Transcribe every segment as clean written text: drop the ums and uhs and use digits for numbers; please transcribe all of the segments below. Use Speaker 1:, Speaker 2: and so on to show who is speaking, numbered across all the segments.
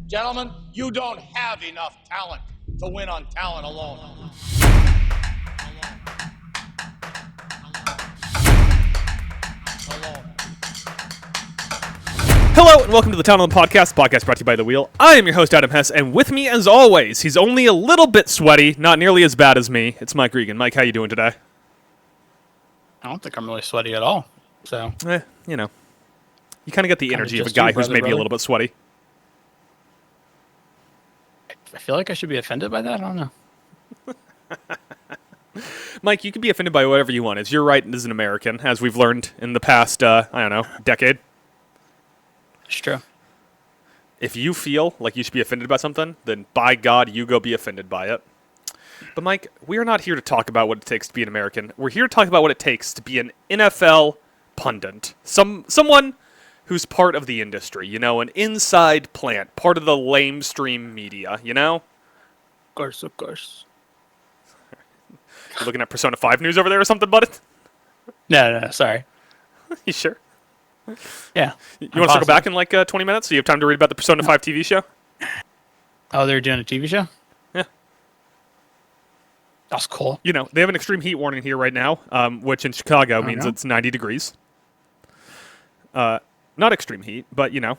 Speaker 1: Gentlemen, you don't have enough talent to win on talent alone.
Speaker 2: Hello and welcome to the Town on Podcast brought to you by The Wheel. I am your host, Adam Hess, and with me, as always, he's only a little bit sweaty, not nearly as bad as me. It's Mike Regan. Mike, how you doing today?
Speaker 3: I don't think I'm really sweaty at all. So,
Speaker 2: you know, you kind of get the
Speaker 3: Kinda
Speaker 2: energy of a
Speaker 3: just
Speaker 2: guy
Speaker 3: you,
Speaker 2: who's maybe a
Speaker 3: brother.
Speaker 2: little bit sweaty.
Speaker 3: I feel like I should be offended by that. I don't know.
Speaker 2: Mike, you can be offended by whatever you want. It's your right as an American, as we've learned in the past, decade.
Speaker 3: It's true.
Speaker 2: If you feel like you should be offended by something, then by God, you go be offended by it. But Mike, we are not here to talk about what it takes to be an American. We're here to talk about what it takes to be an NFL pundit. Someone who's part of the industry, you know, an inside plant, part of the lamestream media, you know?
Speaker 3: Of course.
Speaker 2: You looking at Persona 5 news over there or something, bud?
Speaker 3: No, sorry.
Speaker 2: You sure?
Speaker 3: Yeah.
Speaker 2: You want to circle back in like 20 minutes so you have time to read about the Persona 5 TV show?
Speaker 3: Oh, they're doing a TV show?
Speaker 2: Yeah.
Speaker 3: That's cool.
Speaker 2: You know, they have an extreme heat warning here right now, which in Chicago means
Speaker 3: no.
Speaker 2: it's 90 degrees. Not extreme heat, but, you know.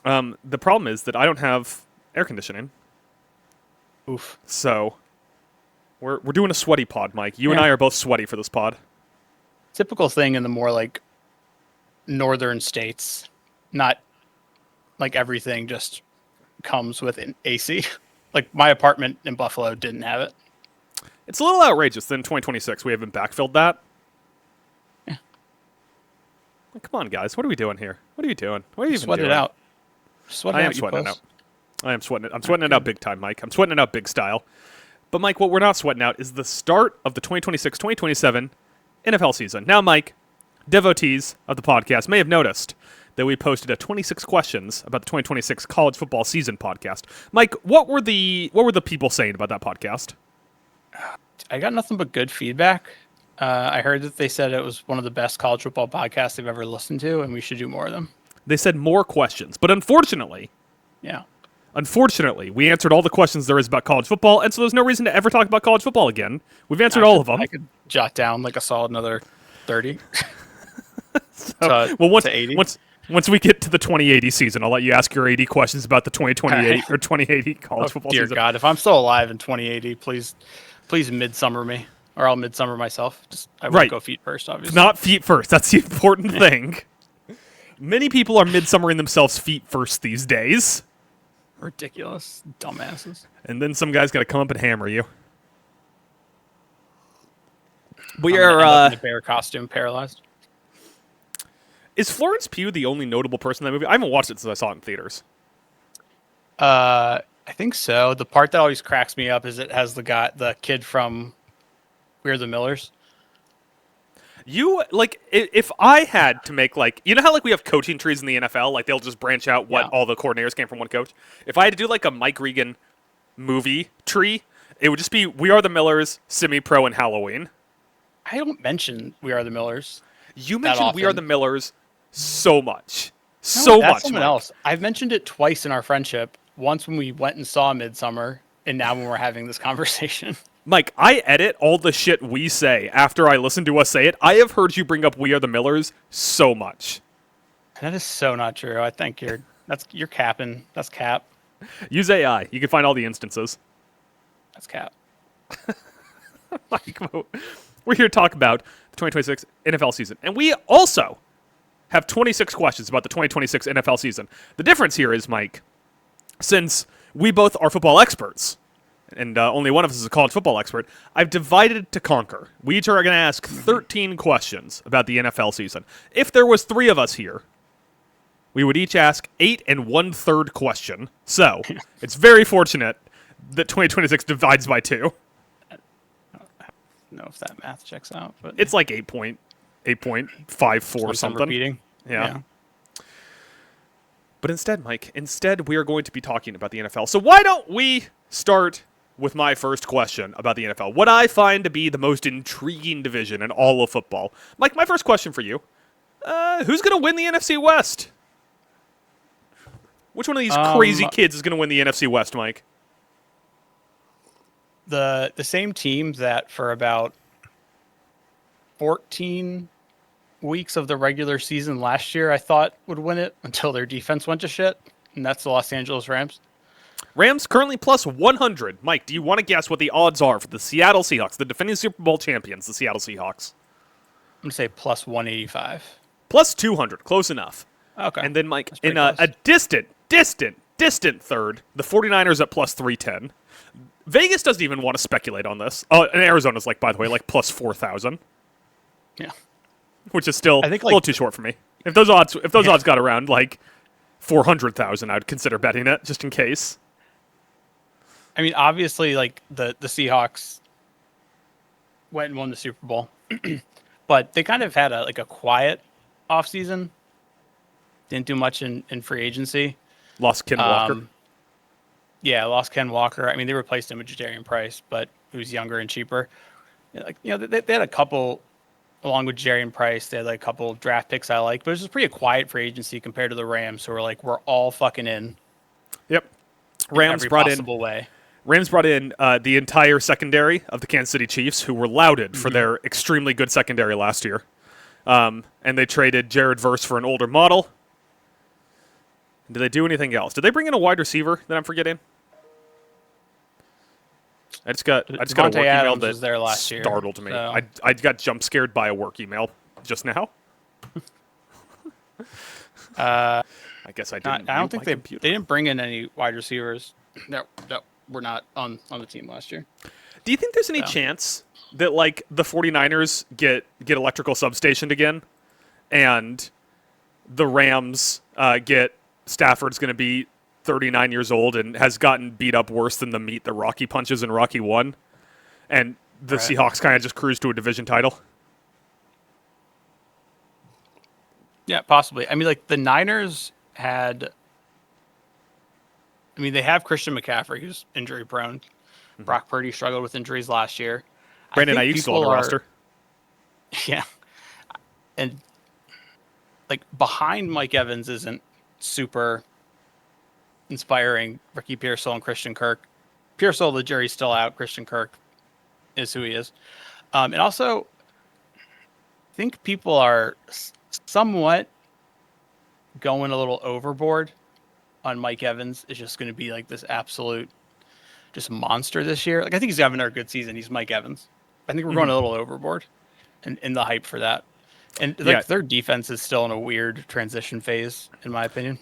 Speaker 2: The problem is that I don't have air conditioning.
Speaker 3: Oof.
Speaker 2: So, we're doing a sweaty pod, Mike. You and I are both sweaty for this pod.
Speaker 3: Typical thing in the more like northern states. Not like everything just comes with an AC. Like my apartment in Buffalo didn't have it.
Speaker 2: It's a little outrageous that in 2026 we haven't backfilled that.
Speaker 3: Yeah.
Speaker 2: Like, come on, guys. What are we doing here? What are you doing? What are you even
Speaker 3: Sweat
Speaker 2: doing?
Speaker 3: it out. Sweat it
Speaker 2: I am
Speaker 3: out, you
Speaker 2: sweating it
Speaker 3: puss.
Speaker 2: out. I am sweating it. I'm sweating it out big time, Mike. I'm sweating it out big style. But, Mike, what we're not sweating out is the start of the 2026-2027 NFL season. Now, Mike, devotees of the podcast may have noticed that we posted a 26 questions about the 2026 college football season podcast. Mike, what were the people saying about that podcast?
Speaker 3: I got nothing but good feedback. I heard that they said it was one of the best college football podcasts they've ever listened to, and we should do more of them.
Speaker 2: They said more questions, but unfortunately,
Speaker 3: Yeah.
Speaker 2: we answered all the questions there is about college football, and so there's no reason to ever talk about college football again. We've answered all of them.
Speaker 3: I could jot down like a solid another 30.
Speaker 2: Well,
Speaker 3: to 80.
Speaker 2: Once we get to the 2080 season, I'll let you ask your 80 questions about the 2028 or 2080 college football
Speaker 3: Dear
Speaker 2: season.
Speaker 3: God, if I'm still alive in 2080, please midsummer me, or I'll midsummer myself. I won't
Speaker 2: Right.
Speaker 3: go feet first, obviously.
Speaker 2: Not feet first. That's the important thing. Many people are midsummering themselves feet first these days.
Speaker 3: Ridiculous, dumbasses.
Speaker 2: And then some guy's got to come up and hammer you. We
Speaker 3: I'm gonna end up
Speaker 2: are.
Speaker 3: in a bear costume, paralyzed.
Speaker 2: Is Florence Pugh the only notable person in that movie? I haven't watched it since I saw it in theaters.
Speaker 3: I think so. The part that always cracks me up is it has the kid from We're the Millers.
Speaker 2: You, like, if I had to make, like, you know how, like, we have coaching trees in the NFL? Like, they'll just branch out what all the coordinators came from one coach? If I had to do, like, a Mike Regan movie tree, it would just be We Are the Millers, Semi-Pro, and Halloween.
Speaker 3: I don't mention We Are the Millers.
Speaker 2: You
Speaker 3: that
Speaker 2: mentioned We Are
Speaker 3: often.
Speaker 2: the Millers so much.
Speaker 3: No,
Speaker 2: So
Speaker 3: that's
Speaker 2: much,
Speaker 3: someone
Speaker 2: Mike.
Speaker 3: else. I've mentioned it twice in our friendship. Once when we went and saw Midsummer, and now when we're having this conversation.
Speaker 2: Mike, I edit all the shit we say after I listen to us say it. I have heard you bring up We Are the Millers so much.
Speaker 3: That is so not true. I think you're capping. That's cap.
Speaker 2: Use AI. You can find all the instances.
Speaker 3: That's cap.
Speaker 2: Mike, we're here to talk about the 2026 NFL season. And we also have 26 questions about the 2026 NFL season. The difference here is, Mike, since we both are football experts, and only one of us is a college football expert, I've divided to conquer. We each are going to ask 13 questions about the NFL season. If there was 3 of us here, we would each ask 8 1/3 question. So, it's very fortunate that 2026 divides by 2.
Speaker 3: I don't know if that math checks out, but
Speaker 2: It's like 8.54 or
Speaker 3: I'm
Speaker 2: something.
Speaker 3: repeating.
Speaker 2: Yeah. But instead, Mike, we are going to be talking about the NFL. So why don't we start with my first question about the NFL? What I find to be the most intriguing division in all of football. Mike, my first question for you. Who's going to win the NFC West? Which one of these crazy kids is going to win the NFC West, Mike?
Speaker 3: The same team that for about 14 weeks of the regular season last year I thought would win it until their defense went to shit, and that's the Los Angeles Rams.
Speaker 2: Rams currently plus 100. Mike, do you want to guess what the odds are for the Seattle Seahawks, the defending Super Bowl champions, the Seattle Seahawks?
Speaker 3: I'm going to say plus 185.
Speaker 2: Plus 200. Close enough.
Speaker 3: Okay.
Speaker 2: And then, Mike, in
Speaker 3: close.
Speaker 2: a distant third, the 49ers at plus 310. Vegas doesn't even want to speculate on this. Oh, and Arizona's, like, by the way, like plus 4,000.
Speaker 3: Yeah.
Speaker 2: Which is still
Speaker 3: I think,
Speaker 2: a little too short for me. If those odds got around, like, 400,000, I'd consider betting it, just in case.
Speaker 3: I mean, obviously, like, the Seahawks went and won the Super Bowl. But they kind of had a quiet offseason. Didn't do much in free agency.
Speaker 2: Lost Ken Walker.
Speaker 3: Yeah, lost Ken Walker. I mean, they replaced him with Jadarian Price, but he was younger and cheaper. Like, you know, they had a couple, along with Jadarian Price, they had like a couple draft picks I like, but it was just pretty quiet free agency compared to the Rams, who were like, we're all fucking in.
Speaker 2: Yep.
Speaker 3: Rams brought in.
Speaker 2: Rams brought in the entire secondary of the Kansas City Chiefs, who were lauded for their extremely good secondary last year. And they traded Jared Verse for an older model. Did they do anything else? Did they bring in a wide receiver that I'm forgetting? I just got a work email that
Speaker 3: was there last year,
Speaker 2: startled me.
Speaker 3: so.
Speaker 2: I got jump scared by a work email just now. I guess I didn't.
Speaker 3: I don't think they didn't bring in any wide receivers. No, we're not on the team last year.
Speaker 2: Do you think there's any chance that like the 49ers get electrical substationed again, and the Rams get Stafford's going to be 39 years old and has gotten beat up worse than the meat that Rocky punches in Rocky 1, and the Seahawks kind of just cruise to a division title?
Speaker 3: Yeah, possibly. I mean, like the Niners they have Christian McCaffrey, who's injury prone. Mm-hmm. Brock Purdy struggled with injuries last year.
Speaker 2: Brandon Aiyuk still on the roster.
Speaker 3: Yeah. And like behind Mike Evans isn't super inspiring. Ricky Pearsall and Christian Kirk. Pearsall, the jury's still out. Christian Kirk is who he is. And also, I think people are somewhat going a little overboard on Mike Evans. Is just going to be like this absolute just monster this year. Like, I think he's having a good season. He's Mike Evans. I think we're going a little overboard in the hype for that. And like their defense is still in a weird transition phase, in my opinion.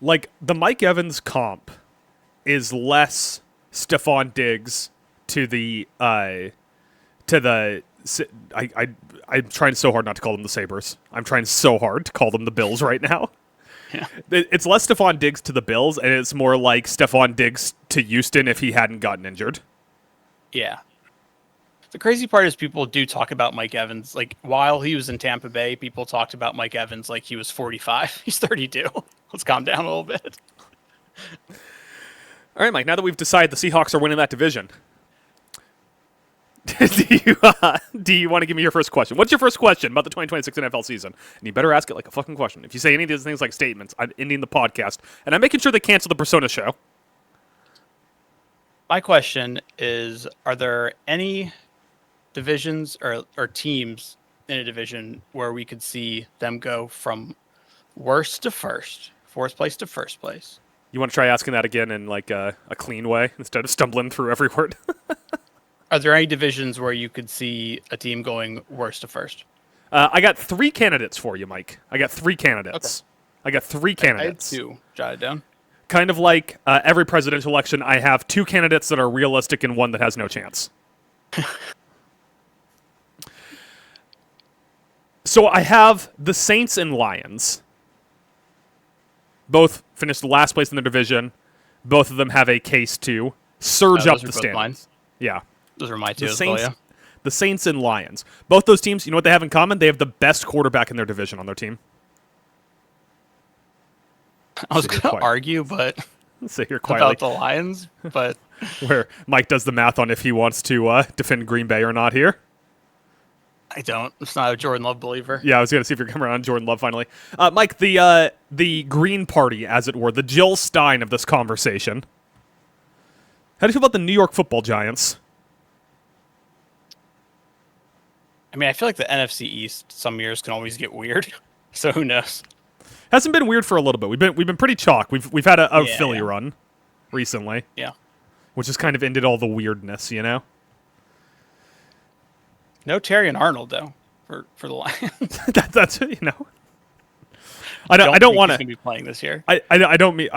Speaker 2: Like the Mike Evans comp is less Stephon Diggs to the I'm trying so hard not to call them the Sabres. I'm trying so hard to call them the Bills right now.
Speaker 3: Yeah.
Speaker 2: It's less Stephon Diggs to the Bills, and it's more like Stephon Diggs to Houston if he hadn't gotten injured.
Speaker 3: Yeah. The crazy part is people do talk about Mike Evans. Like, while he was in Tampa Bay, people talked about Mike Evans like he was 45. He's 32. Let's calm down a little bit.
Speaker 2: All right, Mike, now that we've decided the Seahawks are winning that division, do you want to give me your first question? What's your first question about the 2026 NFL season? And you better ask it like a fucking question. If you say any of these things like statements, I'm ending the podcast. And I'm making sure they cancel the Persona show.
Speaker 3: My question is, are there any divisions or teams in a division where we could see them go from worst to first, fourth place to first place?
Speaker 2: You want to try asking that again in like a clean way instead of stumbling through every word?
Speaker 3: Are there any divisions where you could see a team going worst to first?
Speaker 2: I got 3 candidates for you, Mike. I got 3 candidates. Okay. I got 3 candidates.
Speaker 3: I had 2. Jot it down.
Speaker 2: Kind of like every presidential election, I have 2 candidates that are realistic and 1 that has no chance. So I have the Saints and Lions. Both finished last place in their division. Both of them have a case to surge up the standings. Yeah.
Speaker 3: Those are my 2 as well, yeah.
Speaker 2: The Saints and Lions. Both those teams, you know what they have in common? They have the best quarterback in their division on their team.
Speaker 3: I was going to argue, but
Speaker 2: sit here quietly
Speaker 3: about the Lions, but
Speaker 2: where Mike does the math on if he wants to defend Green Bay or not here.
Speaker 3: I don't. It's not a Jordan Love believer.
Speaker 2: Yeah, I was going to see if you're coming around Jordan Love finally. Mike, the Green Party, as it were, the Jill Stein of this conversation. How do you feel about the New York Football Giants?
Speaker 3: I mean, I feel like the NFC East some years can always get weird. So who knows?
Speaker 2: Hasn't been weird for a little bit. We've been pretty chalk. We've had a
Speaker 3: Yeah,
Speaker 2: Philly
Speaker 3: yeah.
Speaker 2: run recently,
Speaker 3: Yeah.
Speaker 2: which has kind of ended all the weirdness, you know?
Speaker 3: No Terry and Arnold though for the Lions.
Speaker 2: That's you know. I don't want
Speaker 3: He's
Speaker 2: to.
Speaker 3: gonna be playing this year.
Speaker 2: I don't mean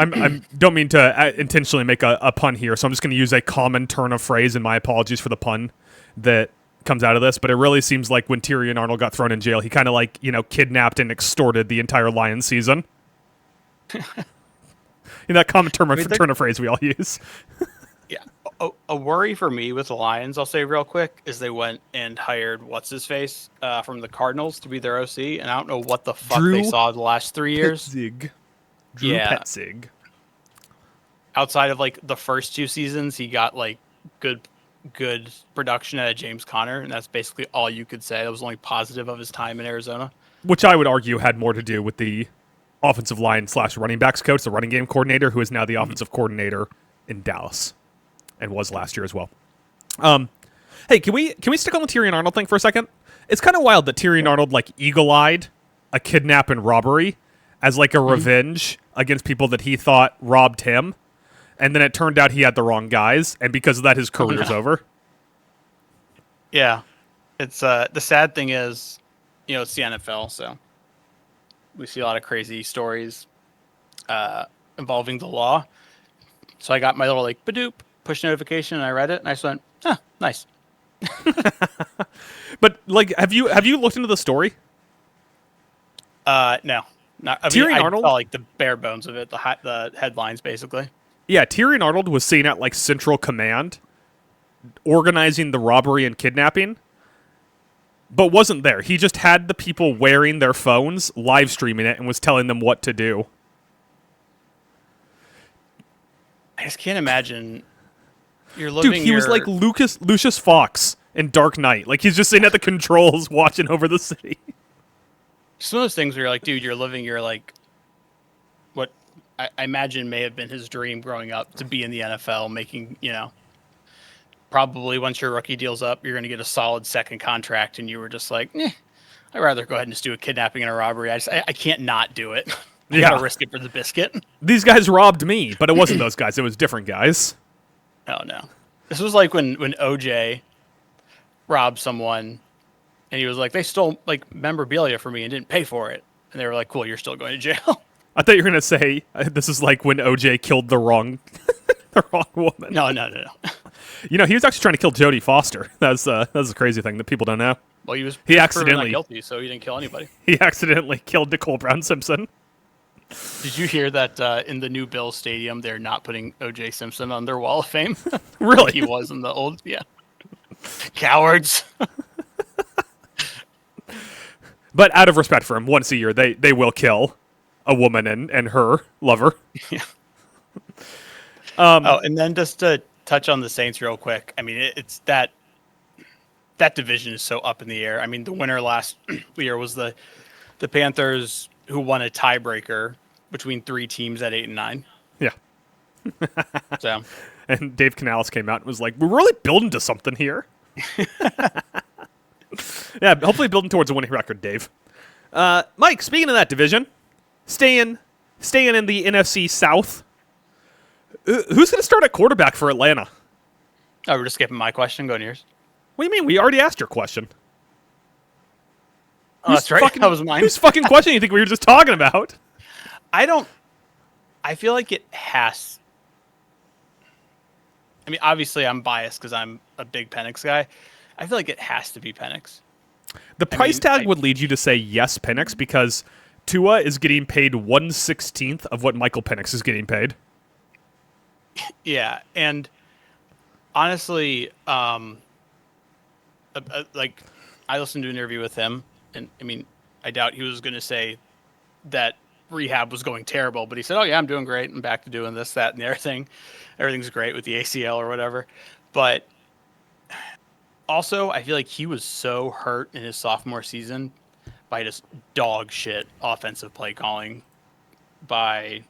Speaker 2: don't mean to intentionally make a pun here, so I'm just going to use a common turn of phrase, and my apologies for the pun that comes out of this. But it really seems like when Tyrion Arnold got thrown in jail, he kind of like kidnapped and extorted the entire Lions season. That common turn of phrase we all use.
Speaker 3: Yeah. A worry for me with the Lions, I'll say real quick, is they went and hired what's his face from the Cardinals to be their OC, and I don't know what the fuck
Speaker 2: Drew
Speaker 3: they saw the last 3 years.
Speaker 2: Petzig. Drew
Speaker 3: Yeah.
Speaker 2: Petzig.
Speaker 3: Outside of like the first 2 seasons, he got like good production out of James Conner, and that's basically all you could say. That was only positive of his time in Arizona.
Speaker 2: Which I would argue had more to do with the offensive line / running backs coach, the running game coordinator, who is now the offensive coordinator in Dallas, and was last year as well. Hey, can we stick on the Tyrion Arnold thing for a second? It's kind of wild that Tyrion Arnold like eagle-eyed a kidnap and robbery as like a revenge against people that he thought robbed him, and then it turned out he had the wrong guys, and because of that, his career's over.
Speaker 3: Yeah, it's the sad thing is, it's the NFL, so we see a lot of crazy stories involving the law. So I got my little like Badoop push notification, and I read it, and I just went, "Huh, nice."
Speaker 2: But like, have you looked into the story?
Speaker 3: No, not. I
Speaker 2: Tyrion
Speaker 3: mean, I
Speaker 2: Arnold?
Speaker 3: saw like the bare bones of it, the headlines basically.
Speaker 2: Yeah, Tyrion Arnold was seen at like Central Command, organizing the robbery and kidnapping, but wasn't there. He just had the people wearing their phones, live streaming it, and was telling them what to do.
Speaker 3: I just can't imagine. You're living.
Speaker 2: Dude, he was like Lucius Fox in Dark Knight. Like he's just sitting at the controls, watching over the city.
Speaker 3: Just one of those things where you're like, dude, you're living your like, what I imagine may have been his dream growing up to be in the NFL, making probably once your rookie deal's up, you're going to get a solid second contract, and you were just like, I'd rather go ahead and just do a kidnapping and a robbery. I can't not do it. I gotta risk it for the biscuit.
Speaker 2: These guys robbed me, but it wasn't those guys. It was different guys.
Speaker 3: Oh no, this was like when OJ robbed someone, and he was like, they stole like memorabilia for me and didn't pay for it, and they were like, cool, you're still going to jail.
Speaker 2: I thought you were gonna say this is like when OJ killed the wrong woman.
Speaker 3: No.
Speaker 2: He was actually trying to kill Jodie Foster. That's a crazy thing that people don't know.
Speaker 3: Well, he was
Speaker 2: He
Speaker 3: proven
Speaker 2: accidentally-
Speaker 3: not guilty, so he didn't kill anybody.
Speaker 2: He accidentally killed Nicole Brown Simpson.
Speaker 3: Did you hear that in the new Bills stadium, they're not putting O.J. Simpson on their Wall of Fame?
Speaker 2: Really?
Speaker 3: Like he was in the old, yeah. Cowards.
Speaker 2: But out of respect for him, once a year they will kill a woman and her lover.
Speaker 3: Yeah. And then just to touch on the Saints real quick. I mean, it's that division is so up in the air. I mean, the winner last year was the Panthers, who won a tiebreaker between 3 teams at 8 and 9.
Speaker 2: Yeah.
Speaker 3: So,
Speaker 2: And Dave Canales came out and was like, "We're really building to something here." Yeah, hopefully building towards a winning record, Dave. Mike, speaking of that division, staying in the NFC South, who's going to start at quarterback for Atlanta?
Speaker 3: oh, we're just skipping my question. Go to yours.
Speaker 2: What do you mean? We already asked your question.
Speaker 3: Oh, that's right. That was mine.
Speaker 2: Whose fucking question do you think we were just talking about?
Speaker 3: I feel like it has. I mean, obviously, I'm biased because I'm a big Penix guy. I feel like it has to be Penix.
Speaker 2: The price tag would lead you to say yes, Penix, because Tua is getting paid 1/16 of what Michael Penix is getting paid.
Speaker 3: Yeah, and honestly, like I listened to an interview with him, and I mean, I doubt he was going to say that rehab was going terrible, but he said, "Oh yeah, I'm doing great. I'm back to doing this, that, and the other thing. Everything's great with the ACL or whatever." But Also, I feel like he was so hurt in his sophomore season by just dog shit offensive play calling by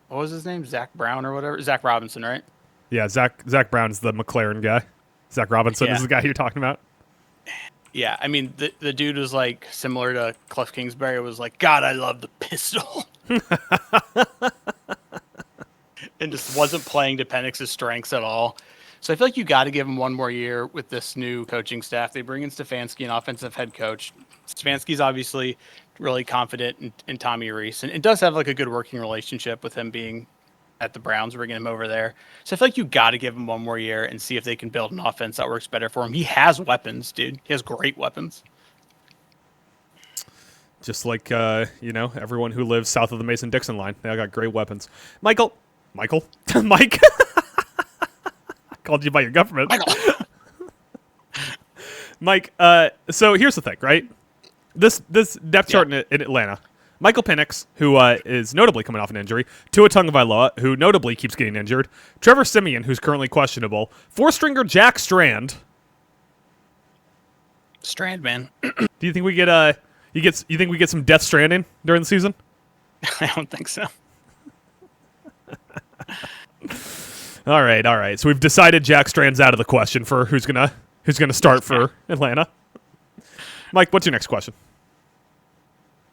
Speaker 3: what was his name? Zach Brown or whatever? Zach Robinson, right?
Speaker 2: Yeah, Zach Brown's the McLaren guy. Zach Robinson is the guy you're talking about.
Speaker 3: Yeah, I mean the dude was like similar to Cliff Kingsbury. Was like, God, I love the pistol, and just wasn't playing to Penix's strengths at all. So I feel like you got to give him one more year with this new coaching staff. They bring in Stefanski, an offensive head coach. Stefanski's obviously really confident in Tommy Reese, and it does have like a good working relationship with him being at the Browns, bringing him over there. So I feel like you got to give him one more year and see if they can build an offense that works better for him. He has weapons, dude. He has great weapons.
Speaker 2: Just like, everyone who lives south of the Mason-Dixon line. They all got great weapons. Mike. I called you by your government. Mike, so here's the thing, right? This depth chart in Atlanta. Michael Penix, who is notably coming off an injury. Tua Tagovailoa, who notably keeps getting injured. Trevor Siemian, who's currently questionable. Four-stringer Jack Strand.
Speaker 3: Strand, man.
Speaker 2: Do you think we get you think we get some Death Stranding during the season?
Speaker 3: I don't think so.
Speaker 2: All right. So we've decided Jack Strand's out of the question for who's gonna start for Atlanta. Mike, what's your next question?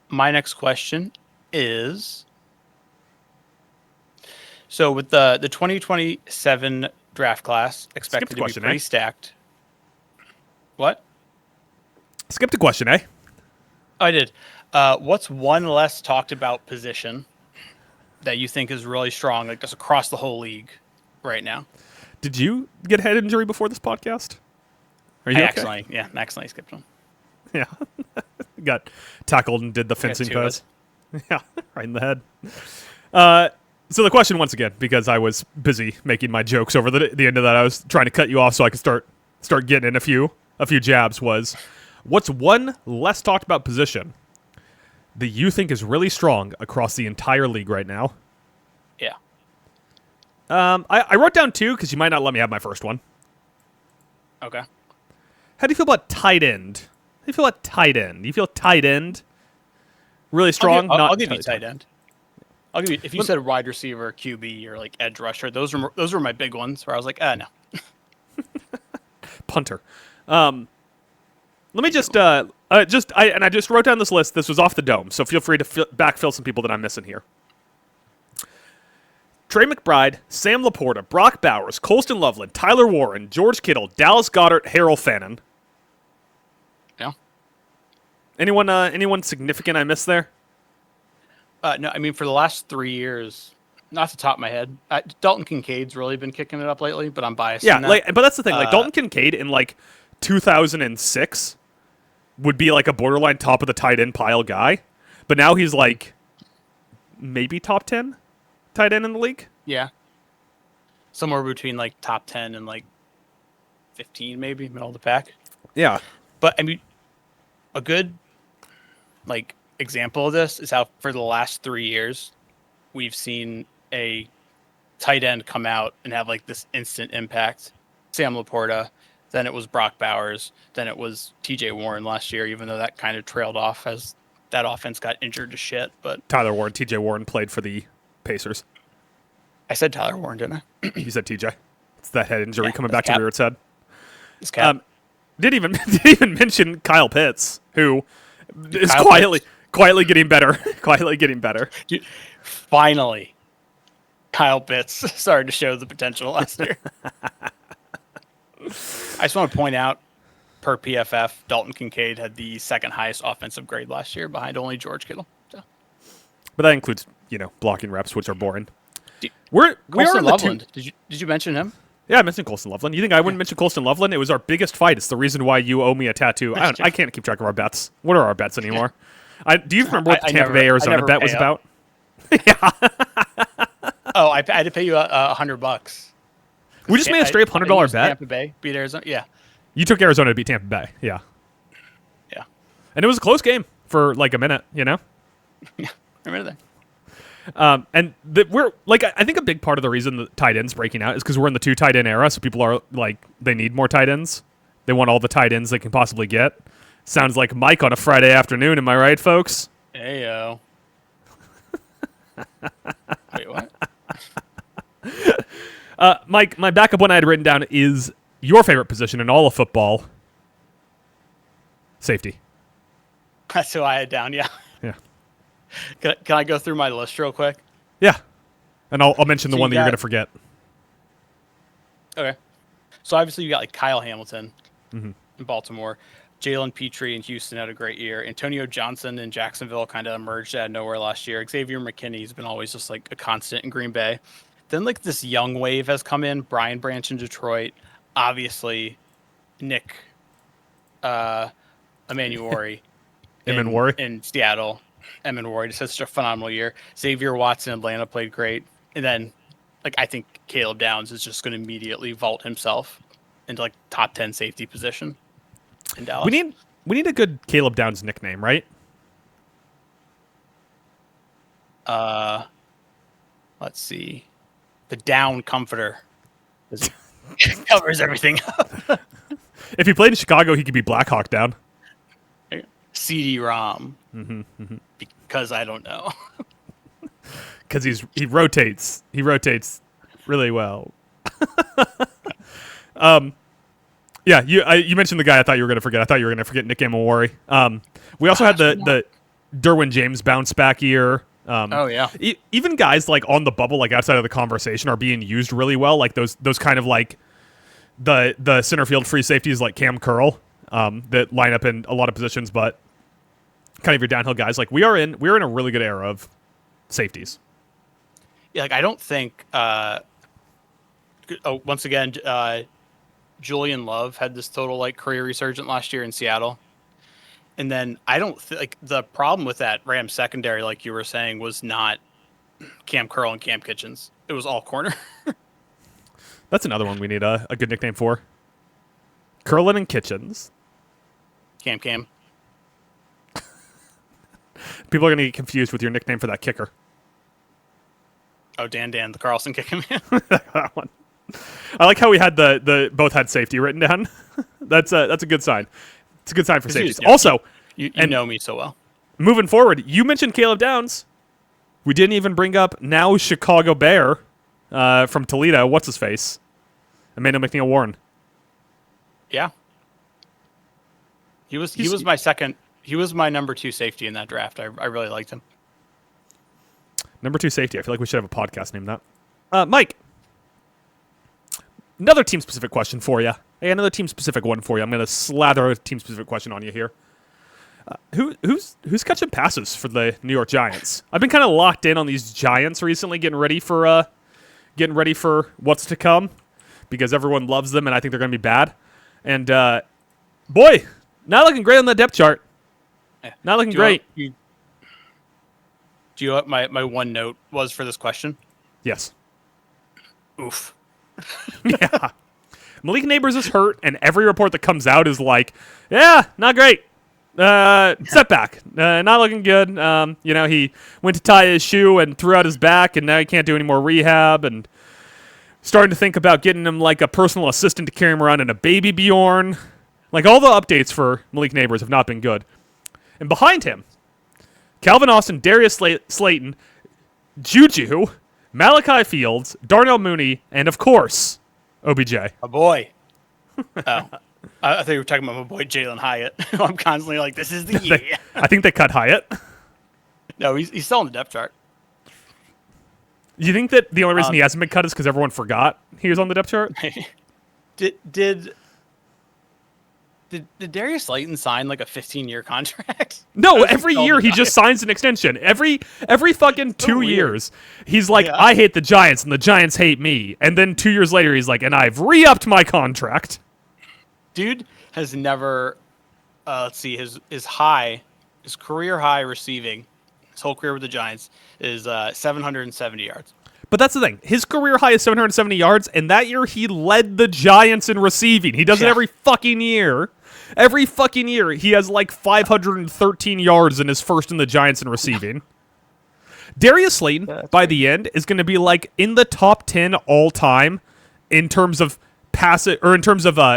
Speaker 3: My next question is, so with the 2027 draft class expected to be pretty stacked. What?
Speaker 2: Skipped a question, eh?
Speaker 3: Oh, I did. What's one less talked about position that you think is really strong, like just across the whole league right now?
Speaker 2: Did you get a head injury before this podcast? Are you okay?
Speaker 3: Accidentally skipped one.
Speaker 2: Yeah. Got tackled and did the fencing pose. Yeah, right in the head. So the question, once again, because I was busy making my jokes over the end of that, I was trying to cut you off so I could start getting in a few jabs, was what's one less talked about position that you think is really strong across the entire league right now?
Speaker 3: Yeah.
Speaker 2: I wrote down two because you might not let me have my first one.
Speaker 3: Okay.
Speaker 2: How do you feel about tight end? How do you feel about tight end? Do you feel tight end really strong?
Speaker 3: I'll give you tight end. I'll give you, if you said wide receiver, QB, or like edge rusher, those were my big ones where I was like, no.
Speaker 2: Punter. Let me I just wrote down this list. This was off the dome, so feel free to backfill some people that I'm missing here. Trey McBride, Sam Laporta, Brock Bowers, Colston Loveland, Tyler Warren, George Kittle, Dallas Goedert, Harold Fannin.
Speaker 3: Yeah.
Speaker 2: Anyone significant I missed there?
Speaker 3: No, I mean, for the last 3 years, not off the top of my head, Dalton Kincaid's really been kicking it up lately, but I'm biased.
Speaker 2: Yeah, but that's the thing. Like Dalton Kincaid in 2006 would be like a borderline top of the tight end pile guy, but now he's like maybe top 10 tight end in the league.
Speaker 3: Yeah, somewhere between like top 10 and like 15, maybe middle of the pack.
Speaker 2: Yeah,
Speaker 3: but I mean, a good example of this is how for the last 3 years we've seen a tight end come out and have like this instant impact. Sam Laporta, then it was Brock Bowers, then it was TJ Warren last year, even though that kind of trailed off as that offense got injured to shit. But
Speaker 2: Tyler Warren, TJ Warren played for the Pacers.
Speaker 3: I said Tyler Warren, didn't I?
Speaker 2: You said TJ. It's that head injury coming back to rear its head.
Speaker 3: Didn't
Speaker 2: even mention Kyle Pitts, who is quietly getting better. Quietly getting better.
Speaker 3: Dude, finally, Kyle Pitts started to show the potential last year. I just want to point out, per PFF, Dalton Kincaid had the second highest offensive grade last year, behind only George Kittle. So.
Speaker 2: But that includes, blocking reps, which are boring.
Speaker 3: Colston Loveland. Did you mention him?
Speaker 2: Yeah, I mentioned Colston Loveland. You think I wouldn't mention Colston Loveland? It was our biggest fight. It's the reason why you owe me a tattoo. I can't keep track of our bets. What are our bets anymore? Do you remember what the Tampa Bay Arizona bet was about? Yeah.
Speaker 3: Oh, I had to pay you $100.
Speaker 2: We just made a straight $100 bet.
Speaker 3: Tampa Bay beat Arizona. Yeah.
Speaker 2: You took Arizona to beat Tampa Bay. Yeah.
Speaker 3: Yeah.
Speaker 2: And it was a close game for like a minute.
Speaker 3: Yeah. I remember that.
Speaker 2: I think a big part of the reason the tight ends breaking out is because we're in the 2 tight end era, so people are like, they need more tight ends They want all the tight ends they can possibly get. Sounds like Mike on a Friday afternoon. Am I right, folks?
Speaker 3: Heyo. Wait, what?
Speaker 2: Mike, my backup one I had written down is your favorite position in all of football. Safety.
Speaker 3: That's who I had down. Yeah.
Speaker 2: Yeah.
Speaker 3: Can I go through my list real quick?
Speaker 2: Yeah. And I'll mention the
Speaker 3: So
Speaker 2: one
Speaker 3: you
Speaker 2: that you're
Speaker 3: got-
Speaker 2: going to forget.
Speaker 3: Okay. So obviously you got like Kyle Hamilton
Speaker 2: Mm-hmm.
Speaker 3: in Baltimore. Jalen Petrie in Houston had a great year. Antonio Johnson in Jacksonville kind of emerged out of nowhere last year. Xavier McKinney's been always just like a constant in Green Bay. Then like this young wave has come in. Brian Branch in Detroit. Obviously, Nick Emanuori
Speaker 2: Emanuori?
Speaker 3: in Seattle. Emanuori just had such a phenomenal year. Xavier Watson in Atlanta played great. And then like I think Caleb Downs is just going to immediately vault himself into like top 10 safety position in Dallas.
Speaker 2: We need a good Caleb Downs nickname, right?
Speaker 3: Let's see. The Down Comforter. Covers everything up.
Speaker 2: If he played in Chicago, he could be Blackhawk Down.
Speaker 3: CD-ROM. Because I don't know.
Speaker 2: Because he rotates. He rotates really well. Yeah, you mentioned the guy I thought you were going to forget. I thought you were going to forget Nick Emanuori. We also had the Derwin James bounce back year.
Speaker 3: Oh yeah.
Speaker 2: Even guys like on the bubble, like outside of the conversation, are being used really well. Like those kind of like the center field free safeties like Cam Curl that line up in a lot of positions, but kind of your downhill guys. Like we're in a really good era of safeties.
Speaker 3: Yeah, like I don't think once again Julian Love had this total like career resurgent last year in Seattle. And then I don't like the problem with that Rams secondary, like you were saying, was not Cam Curl and Cam Kitchens. It was all corner.
Speaker 2: That's another one we need a good nickname for. Curlin and Kitchens.
Speaker 3: Cam.
Speaker 2: People are going to get confused with your nickname for that kicker.
Speaker 3: Oh, Dan, the Carlson kicking man.
Speaker 2: That one. I like how we had the both had safety written down. That's a good sign. It's a good sign for safeties.
Speaker 3: Yeah,
Speaker 2: Also,
Speaker 3: you
Speaker 2: and
Speaker 3: know me so well.
Speaker 2: moving forward, you mentioned Caleb Downs. We didn't even bring up now Chicago Bear from Toledo. What's his face? Emmanuel McNeil Warren.
Speaker 3: Yeah. He was my second. He was my number 2 safety in that draft. I really liked him.
Speaker 2: Number 2 safety. I feel like we should have a podcast named that. Mike, another team-specific question for you. Hey, another team-specific one for you. I'm going to slather a team-specific question on you here. Who's catching passes for the New York Giants? I've been kind of locked in on these Giants recently, getting ready for what's to come, because everyone loves them, and I think they're going to be bad. And boy, not looking great on the depth chart. Not looking great.
Speaker 3: Do you know what my one note was for this question?
Speaker 2: Yes.
Speaker 3: Oof.
Speaker 2: Yeah. Malik Neighbors is hurt, and every report that comes out is like, yeah, not great. Setback. Not looking good. He went to tie his shoe and threw out his back, and now he can't do any more rehab, and starting to think about getting him like a personal assistant to carry him around in a baby Bjorn. Like all the updates for Malik Neighbors have not been good. And behind him, Calvin Austin, Darius Slayton, Juju, Malachi Fields, Darnell Mooney, and of course, OBJ.
Speaker 3: A boy. Oh. I thought you were talking about my boy Jalen Hyatt. I'm constantly like, this is the year.
Speaker 2: I think they cut Hyatt.
Speaker 3: No, he's still on the depth chart.
Speaker 2: You think that the only reason he hasn't been cut is because everyone forgot he was on the depth chart?
Speaker 3: Did Darius Slayton sign like a 15-year contract?
Speaker 2: No, every year he just signs an extension. Every fucking 2 years, he's like,
Speaker 3: Yeah.
Speaker 2: I hate the Giants and the Giants hate me. And then 2 years later, he's like, and I've re-upped my contract.
Speaker 3: Dude has never, let's see, his career high receiving, his whole career with the Giants is 770 yards.
Speaker 2: But that's the thing. His career high is 770 yards, and that year he led the Giants in receiving. He does it every fucking year. Every fucking year, he has like 513 yards in his first in the Giants in receiving. Darius Slayton, by the end, is going to be like in the top 10 all time in terms of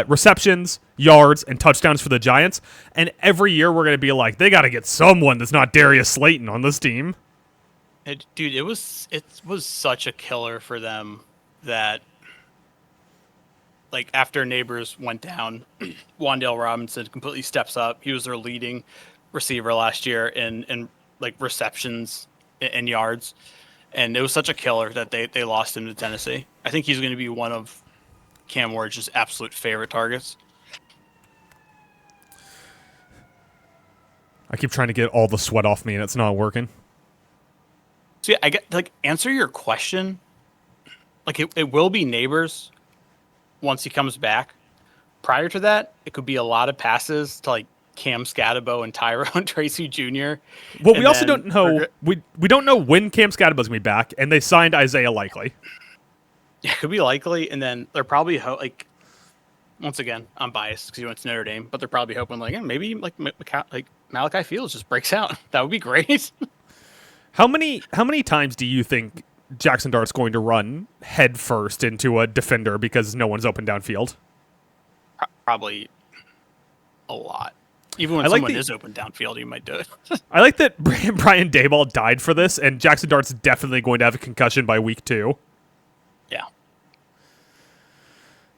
Speaker 2: receptions, yards, and touchdowns for the Giants. And every year we're going to be like, they got to get someone that's not Darius Slayton on this team.
Speaker 3: Dude, it was such a killer for them that, like, after Neighbors went down, Wan'Dale Robinson completely steps up. He was their leading receiver last year in like receptions and yards, and it was such a killer that they lost him to Tennessee. I think he's going to be one of Cam Ward's absolute favorite targets.
Speaker 2: I keep trying to get all the sweat off me, and it's not working.
Speaker 3: So yeah, I get, like, answer your question. Like, it will be Neighbors once he comes back. Prior to that, it could be a lot of passes to like Cam Scatabo and Tyrone Tracy Jr.
Speaker 2: Well, we also don't know we don't know when Cam Scatabo's gonna be back, and they signed Isaiah Likely.
Speaker 3: Yeah, it could be Likely, and then they're probably like, once again, I'm biased because he went to Notre Dame, but they're probably hoping like, maybe like Malachi Fields just breaks out. That would be great.
Speaker 2: How many times do you think Jackson Dart's going to run head first into a defender because no one's open downfield?
Speaker 3: Probably a lot. Even when someone is open downfield, you might do it.
Speaker 2: I like that Brian Daboll died for this, and Jackson Dart's definitely going to have a concussion by week 2.
Speaker 3: Yeah.
Speaker 2: All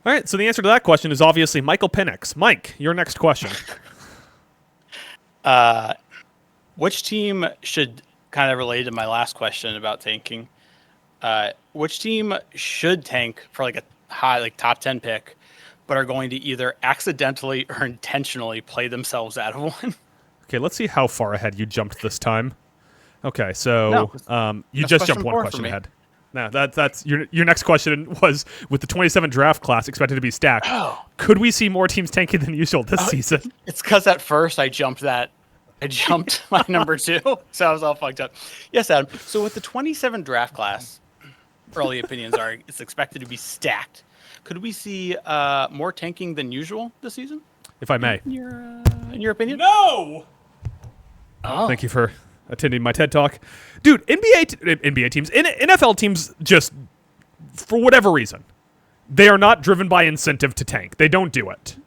Speaker 2: right, so the answer to that question is obviously Michael Penix. Mike, your next question.
Speaker 3: Which team should, kind of relate to my last question about tanking, which team should tank for like a high, like top 10 pick, but are going to either accidentally or intentionally play themselves out of one?
Speaker 2: Okay, let's see how far ahead you jumped this time. Okay, so you just jumped one question ahead. No, that's your next question was, with the 27 draft class expected to be stacked, could we see more teams tanking than usual this season?
Speaker 3: It's because at first I jumped my number 2, so I was all fucked up. Yes, Adam. So with the 27 draft class, early opinions are it's expected to be stacked. Could we see more tanking than usual this season?
Speaker 2: If I may.
Speaker 3: In your opinion?
Speaker 2: No!
Speaker 3: Oh.
Speaker 2: Thank you for attending my TED Talk. Dude, NBA teams, NFL teams, just, for whatever reason, they are not driven by incentive to tank. They don't do it.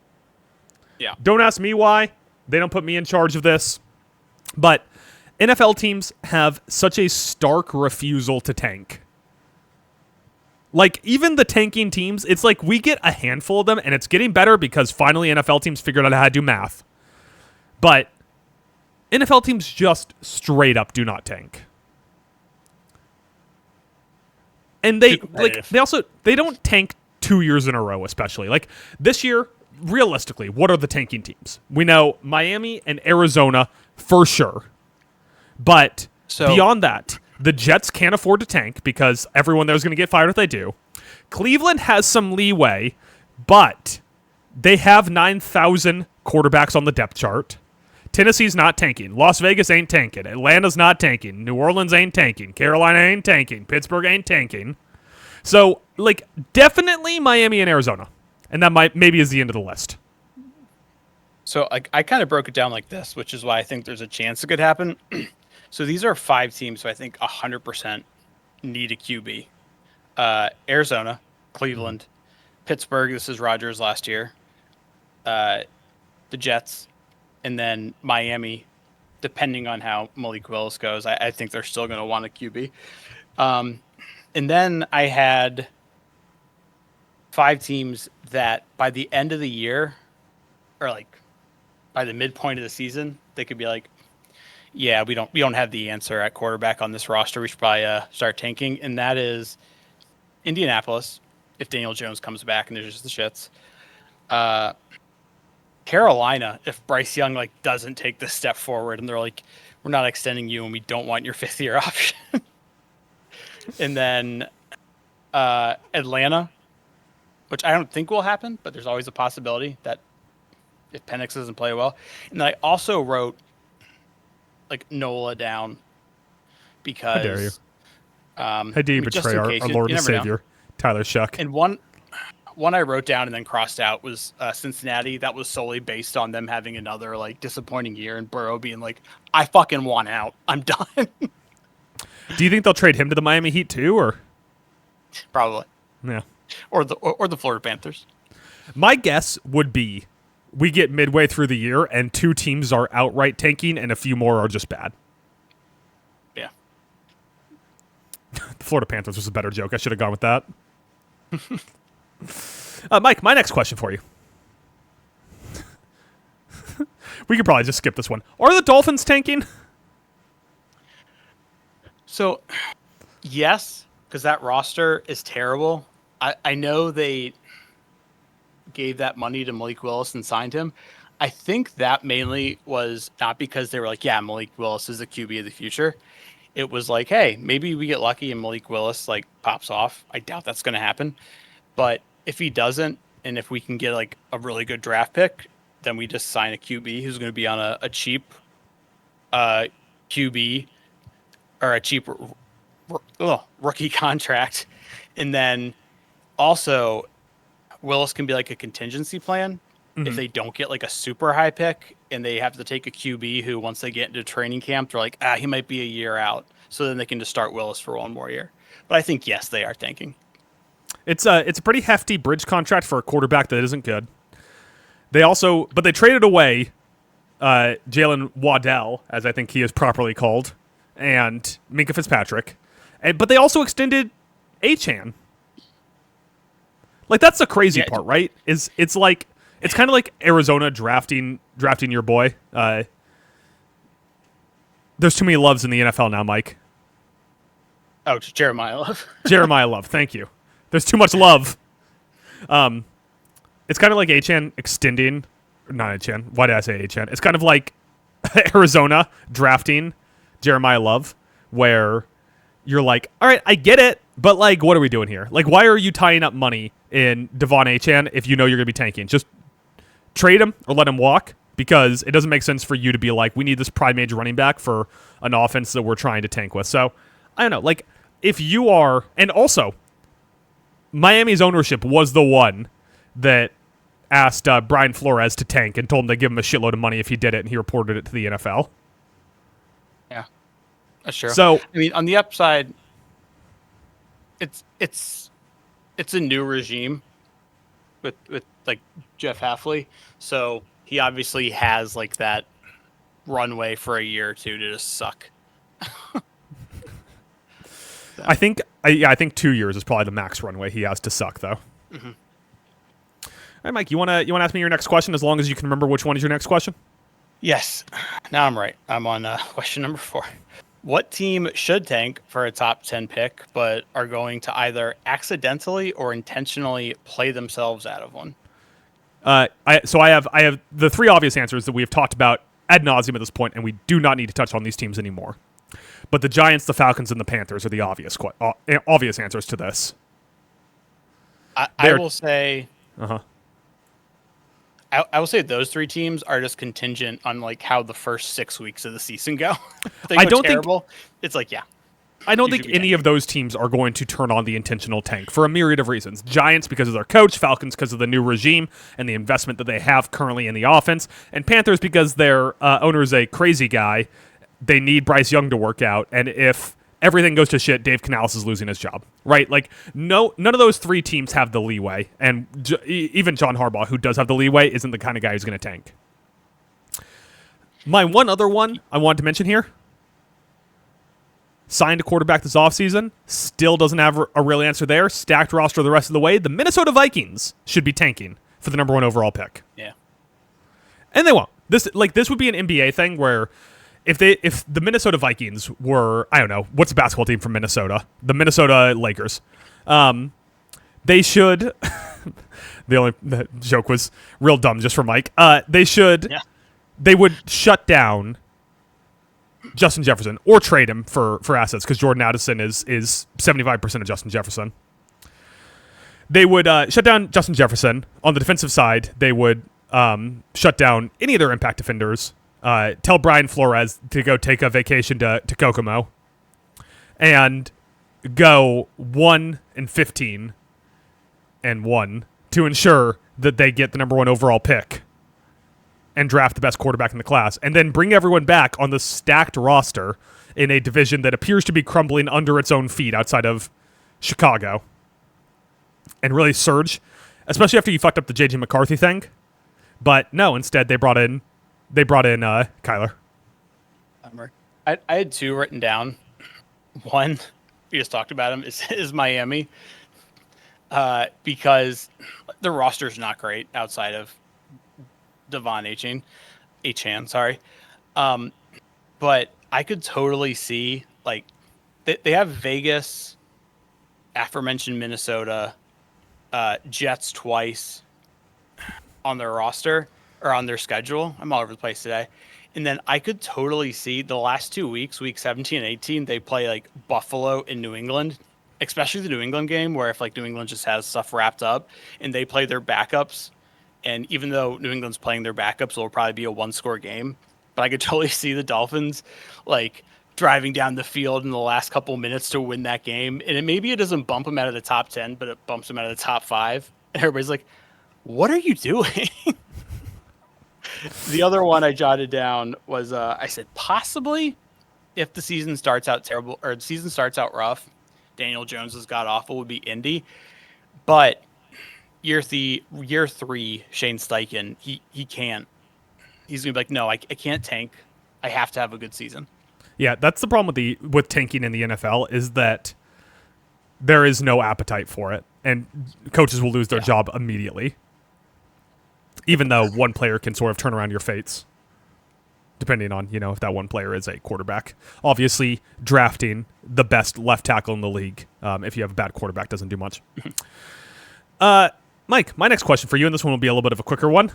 Speaker 3: Yeah.
Speaker 2: Don't ask me why. They don't put me in charge of this. But NFL teams have such a stark refusal to tank. Like, even the tanking teams, it's like we get a handful of them, and it's getting better because finally NFL teams figured out how to do math. But NFL teams just straight up do not tank. And they don't tank 2 years in a row, especially. Like, this year, realistically, what are the tanking teams? We know Miami and Arizona for sure. But beyond that, the Jets can't afford to tank because everyone there's going to get fired if they do. Cleveland has some leeway, but they have 9,000 quarterbacks on the depth chart. Tennessee's not tanking. Las Vegas ain't tanking. Atlanta's not tanking. New Orleans ain't tanking. Carolina ain't tanking. Pittsburgh ain't tanking. So, like, definitely Miami and Arizona. And that maybe is the end of the list.
Speaker 3: So I kind of broke it down like this, which is why I think there's a chance it could happen. So these are 5 teams who I think 100% need a QB. Arizona, Cleveland, Pittsburgh, this is Rodgers last year, the Jets, and then Miami, depending on how Malik Willis goes. I think they're still going to want a QB. And then I had 5 teams that by the end of the year, or like by the midpoint of the season, they could be like, yeah, we don't have the answer at quarterback on this roster. We should probably start tanking. And that is Indianapolis, if Daniel Jones comes back and there's just the shits. Carolina, if Bryce Young like doesn't take the step forward and they're like, we're not extending you and we don't want your 5th-year option. And then Atlanta, which I don't think will happen, but there's always a possibility that if Penix doesn't play well. And then I also wrote like NOLA down because...
Speaker 2: How dare you? How dare you betray our Lord and Savior, Tyler Shuck.
Speaker 3: And one I wrote down and then crossed out was Cincinnati. That was solely based on them having another like disappointing year and Burrow being like, I fucking want out. I'm done.
Speaker 2: Do you think they'll trade him to the Miami Heat too, or?
Speaker 3: Probably.
Speaker 2: Yeah.
Speaker 3: Or the Florida Panthers.
Speaker 2: My guess would be we get midway through the year and 2 teams are outright tanking and a few more are just bad.
Speaker 3: Yeah.
Speaker 2: The Florida Panthers was a better joke. I should have gone with that. Mike, my next question for you. We could probably just skip this one. Are the Dolphins tanking?
Speaker 3: So, yes, because that roster is terrible. I know they gave that money to Malik Willis and signed him. I think that mainly was not because they were like, yeah, Malik Willis is the QB of the future. It was like, hey, maybe we get lucky and Malik Willis like pops off. I doubt that's going to happen. But if he doesn't, and if we can get like a really good draft pick, then we just sign a QB who's going to be on a cheap QB or a cheap rookie contract. And then also Willis can be like a contingency plan if they don't get like a super high pick and they have to take a QB who, once they get into training camp, they're like, he might be a year out. So then they can just start Willis for one more year. But I think, yes, they are tanking.
Speaker 2: It's a pretty hefty bridge contract for a quarterback that isn't good. But they traded away Jalen Waddell, as I think he is properly called, and Minka Fitzpatrick. But they also extended Achane. Like, that's the crazy part, right? It's kind of like Arizona drafting your boy. There's too many loves in the NFL now, Mike.
Speaker 3: Oh, it's Jeremiah Love.
Speaker 2: Jeremiah Love, thank you. There's too much love. It's kind of like Achane extending. Not Achane. Why did I say Achane? It's kind of like Arizona drafting Jeremiah Love, where you're like, all right, I get it, but like, what are we doing here? Like, why are you tying up money in Devon Achane if you know you're going to be tanking? Just trade him or let him walk, because it doesn't make sense for you to be like, we need this prime age running back for an offense that we're trying to tank with. So, I don't know. Like, if you are, and also, Miami's ownership was the one that asked Brian Flores to tank and told him to give him a shitload of money if he did it, and he reported it to the NFL.
Speaker 3: Yeah, that's true.
Speaker 2: So,
Speaker 3: I mean, on the upside, it's a new regime with like Jeff Hafley, so he obviously has like that runway for a year or two to just suck.
Speaker 2: I think 2 years is probably the max runway he has to suck, though. Mm-hmm. All right, Mike, you wanna ask me your next question, as long as you can remember which one is your next question?
Speaker 3: Yes. Now I'm right. I'm on question number 4. What team should tank for a top 10 pick, but are going to either accidentally or intentionally play themselves out of one?
Speaker 2: I have the 3 obvious answers that we have talked about ad nauseum at this point, and we do not need to touch on these teams anymore. But the Giants, the Falcons, and the Panthers are the obvious answers to this.
Speaker 3: I will say.
Speaker 2: Uh-huh.
Speaker 3: I will say those 3 teams are just contingent on like how the first 6 weeks of the season go.
Speaker 2: I don't
Speaker 3: terrible.
Speaker 2: think
Speaker 3: it's like, yeah.
Speaker 2: I don't think any of those teams are going to turn on the intentional tank for a myriad of reasons. Giants because of their coach, Falcons because of the new regime and the investment that they have currently in the offense, and Panthers because their owner is a crazy guy. They need Bryce Young to work out, and if everything goes to shit, Dave Canales is losing his job, right? Like, none of those 3 teams have the leeway, and even John Harbaugh, who does have the leeway, isn't the kind of guy who's going to tank. My one other one I wanted to mention here, signed a quarterback this offseason, still doesn't have a real answer there, stacked roster the rest of the way. The Minnesota Vikings should be tanking for the number 1 overall pick.
Speaker 3: Yeah.
Speaker 2: And they won't. This would be an NBA thing where if the Minnesota Vikings were, I don't know, what's the basketball team from Minnesota? The Minnesota Lakers. They should. The joke was real dumb just for Mike. They would shut down Justin Jefferson or trade him for assets, because Jordan Addison is 75% of Justin Jefferson. They would shut down Justin Jefferson. On the defensive side, they would shut down any of their impact defenders. Tell Brian Flores to go take a vacation to Kokomo, and go 1-15-1 to ensure that they get the number 1 overall pick and draft the best quarterback in the class, and then bring everyone back on the stacked roster in a division that appears to be crumbling under its own feet outside of Chicago, and really surge, especially after you fucked up the J.J. McCarthy thing. But no, instead they brought in Kyler.
Speaker 3: I had two written down. One, we just talked about him, is Miami, because the roster's not great outside of Devon Achan, sorry. But I could totally see, like, they have Vegas, aforementioned Minnesota, Jets twice on their roster or on their schedule. I'm all over the place today. And then I could totally see the last 2 weeks, week 17 and 18, they play like Buffalo in New England, especially the New England game where if like New England just has stuff wrapped up and they play their backups. And even though New England's playing their backups, it'll probably be a 1-score game. But I could totally see the Dolphins like driving down the field in the last couple minutes to win that game. And maybe it doesn't bump them out of the top 10, but it bumps them out of the top 5. And everybody's like, what are you doing? The other one I jotted down was I said possibly if the season starts out terrible or the season starts out rough, Daniel Jones has got awful would be Indy. But year 3, Shane Steichen, he can't. He's gonna be like, no, I can't tank. I have to have a good season.
Speaker 2: Yeah, that's the problem with tanking in the NFL is that there is no appetite for it, and coaches will lose their job immediately. Even though one player can sort of turn around your fates, depending on, if that one player is a quarterback. Obviously, drafting the best left tackle in the league, if you have a bad quarterback, doesn't do much. Mike, my next question for you, and this one will be a little bit of a quicker one.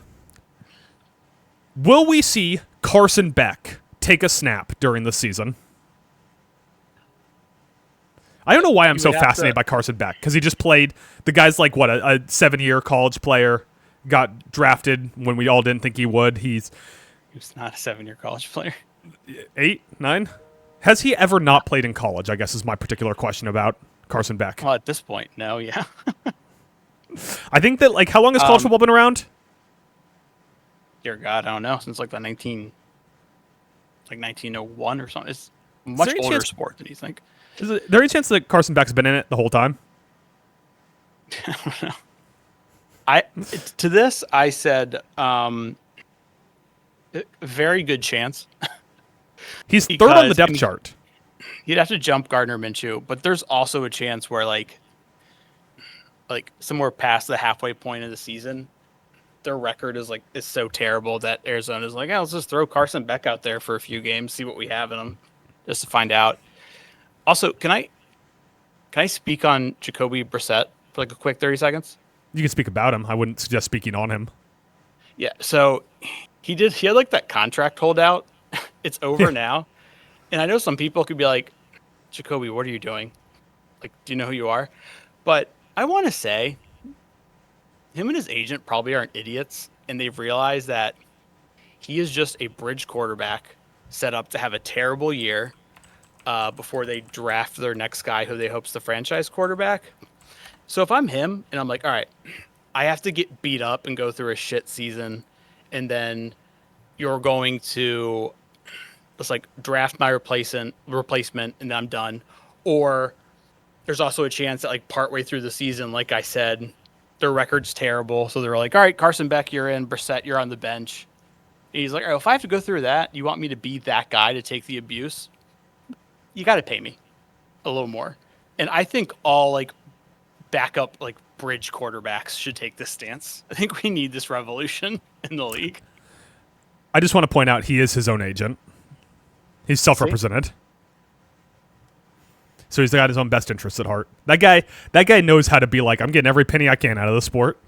Speaker 2: Will we see Carson Beck take a snap during the season? I don't know why I'm so fascinated by Carson Beck, because he just played, the guy's like, what, a 7-year college player, got drafted when we all didn't think he would. He was
Speaker 3: not a 7-year college player.
Speaker 2: 8, 9? Has he ever not played in college, I guess is my particular question about Carson Beck.
Speaker 3: Well, at this point, no, yeah.
Speaker 2: I think that, like, how long has college football been around?
Speaker 3: Dear God, I don't know. Since like 1901 or something. It's a much older sport than you think.
Speaker 2: Is there any chance that Carson Beck's been in it the whole time?
Speaker 3: I don't know. To this, I said, very good chance.
Speaker 2: He's third on the depth chart.
Speaker 3: You'd have to jump Gardner Minshew, but there's also a chance where like somewhere past the halfway point of the season, their record is so terrible that Arizona's like, let's just throw Carson Beck out there for a few games, see what we have in him, just to find out. Also, can I speak on Jacoby Brissett for like a quick 30 seconds?
Speaker 2: You can speak about him. I wouldn't suggest speaking on him.
Speaker 3: Yeah, so he had like that contract holdout. It's over now. And I know some people could be like, Jacoby, what are you doing? Like, do you know who you are? But I want to say him and his agent probably aren't idiots, and they've realized that he is just a bridge quarterback set up to have a terrible year before they draft their next guy who they hope's the franchise quarterback. So if I'm him and I'm like, all right, I have to get beat up and go through a shit season, and then you're going to just like draft my replacement and then I'm done. Or there's also a chance that like partway through the season, like I said, their record's terrible. So they're like, all right, Carson Beck, you're in. Brissett, you're on the bench. And he's like, all right, if I have to go through that, you want me to be that guy to take the abuse? You got to pay me a little more. And I think all like backup like bridge quarterbacks should take this stance. I think we need this revolution in the league.
Speaker 2: I just want to point out he is his own agent. He's self-represented. So he's got his own best interests at heart. That guy knows how to be like, I'm getting every penny I can out of the sport.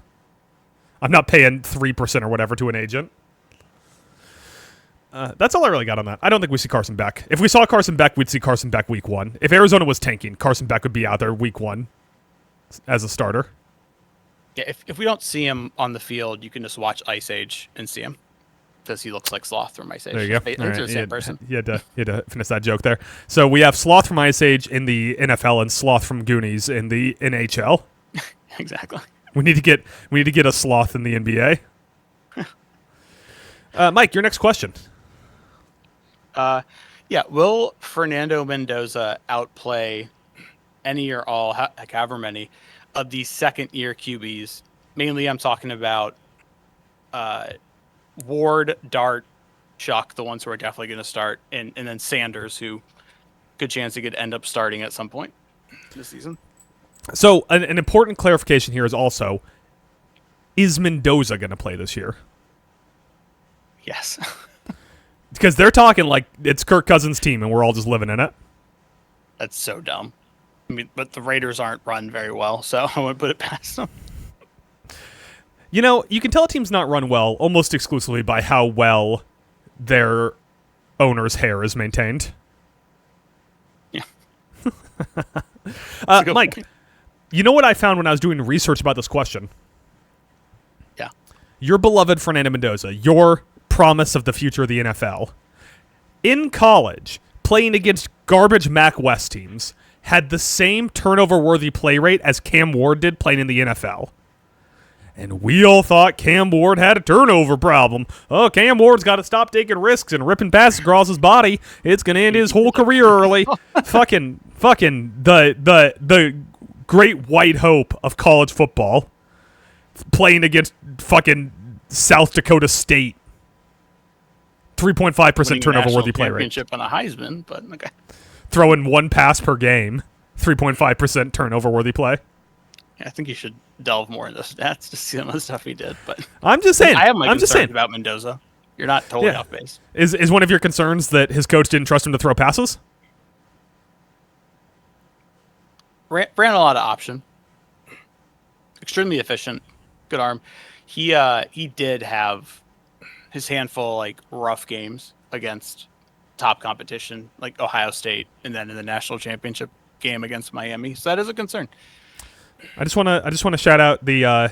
Speaker 2: I'm not paying 3% or whatever to an agent. That's all I really got on that. I don't think we see Carson Beck. If we saw Carson Beck, we'd see Carson Beck week 1. If Arizona was tanking, Carson Beck would be out there week 1 as a starter.
Speaker 3: Yeah, if we don't see him on the field, you can just watch Ice Age and see him. Because he looks like Sloth from Ice Age.
Speaker 2: There you go.
Speaker 3: I think they're the same person.
Speaker 2: You had to finish that joke there. So we have Sloth from Ice Age in the NFL and Sloth from Goonies in the NHL.
Speaker 3: Exactly.
Speaker 2: We need to get a Sloth in the NBA. Mike, your next question.
Speaker 3: Yeah, will Fernando Mendoza outplay any or all, however many, of these second-year QBs? Mainly I'm talking about Ward, Dart, Chuck, the ones who are definitely going to start, and then Sanders, who good chance he could end up starting at some point this season.
Speaker 2: So an important clarification here is also, is Mendoza going to play this year?
Speaker 3: Yes.
Speaker 2: Because they're talking like it's Kirk Cousins' team and we're all just living in it.
Speaker 3: That's so dumb. I mean, but the Raiders aren't run very well, so I wouldn't put it past them.
Speaker 2: You know, you can tell a team's not run well almost exclusively by how well their owner's hair is maintained.
Speaker 3: Yeah.
Speaker 2: Mike,
Speaker 3: point.
Speaker 2: You know what I found when I was doing research about this question?
Speaker 3: Yeah.
Speaker 2: Your beloved Fernando Mendoza, your promise of the future of the NFL, in college, playing against garbage Mac West teams, had the same turnover-worthy play rate as Cam Ward did playing in the NFL. And we all thought Cam Ward had a turnover problem. Oh, Cam Ward's got to stop taking risks and ripping passes across his body. It's going to end his whole career early. fucking the great white hope of college football, playing against fucking South Dakota State. 3.5% turnover-worthy play rate.
Speaker 3: Championship on a Heisman, but okay.
Speaker 2: Throwing one pass per game, 3.5% turnover-worthy play.
Speaker 3: Yeah, I think you should delve more into stats to see some of the stuff he did. But
Speaker 2: I'm just saying.
Speaker 3: I have my
Speaker 2: I'm just
Speaker 3: concerns
Speaker 2: saying
Speaker 3: about Mendoza. You're not totally off base.
Speaker 2: Is one of your concerns that his coach didn't trust him to throw passes?
Speaker 3: Ran a lot of option. Extremely efficient. Good arm. He did have his handful like rough games against top competition like Ohio State, and then in the national championship game against Miami. So that is a concern.
Speaker 2: I just want to shout out the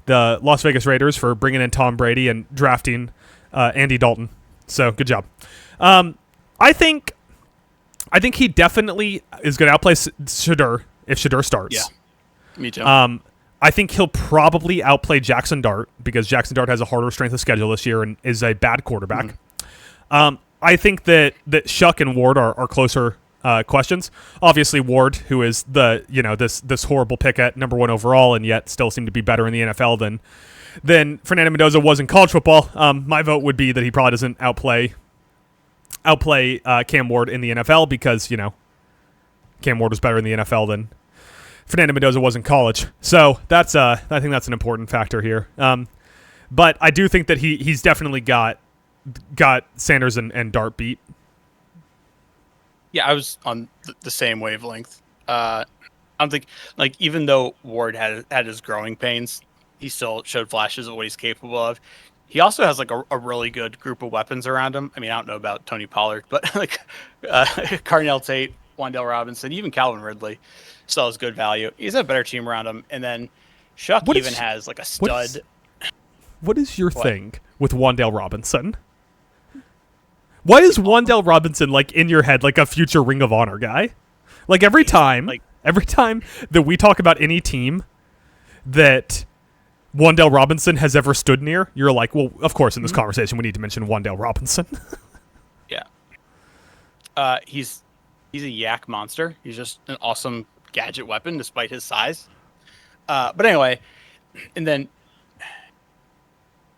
Speaker 2: Las Vegas Raiders for bringing in Tom Brady and drafting Andy Dalton. So good job. I think he definitely is going to outplay Shedeur if Shedeur starts.
Speaker 3: Yeah, me too.
Speaker 2: I think he'll probably outplay Jackson Dart because Jackson Dart has a harder strength of schedule this year and is a bad quarterback. Mm-hmm. I think that Shuck and Ward are closer questions. Obviously, Ward, who is this horrible pick at number 1 overall, and yet still seemed to be better in the NFL than Fernando Mendoza was in college football. My vote would be that he probably doesn't outplay Cam Ward in the NFL because Cam Ward was better in the NFL than Fernando Mendoza was in college. So I think that's an important factor here. But I do think that he's definitely got Sanders and Dart beat.
Speaker 3: Yeah, I was on the same wavelength. I don't think, even though Ward had his growing pains, he still showed flashes of what he's capable of. He also has a really good group of weapons around him. I mean, I don't know about Tony Pollard, but Carnell Tate, Wan'Dale Robinson, even Calvin Ridley still has good value. He's a better team around him. And then Shuck has a stud.
Speaker 2: What is your thing with Wan'Dale Robinson? Why is Wan'Dale Robinson in your head like a future Ring of Honor guy? Every time that we talk about any team that Wan'Dale Robinson has ever stood near, you're like, well, of course, in this conversation we need to mention Wan'Dale Robinson.
Speaker 3: Yeah. He's a yak monster. He's just an awesome gadget weapon despite his size. But anyway, and then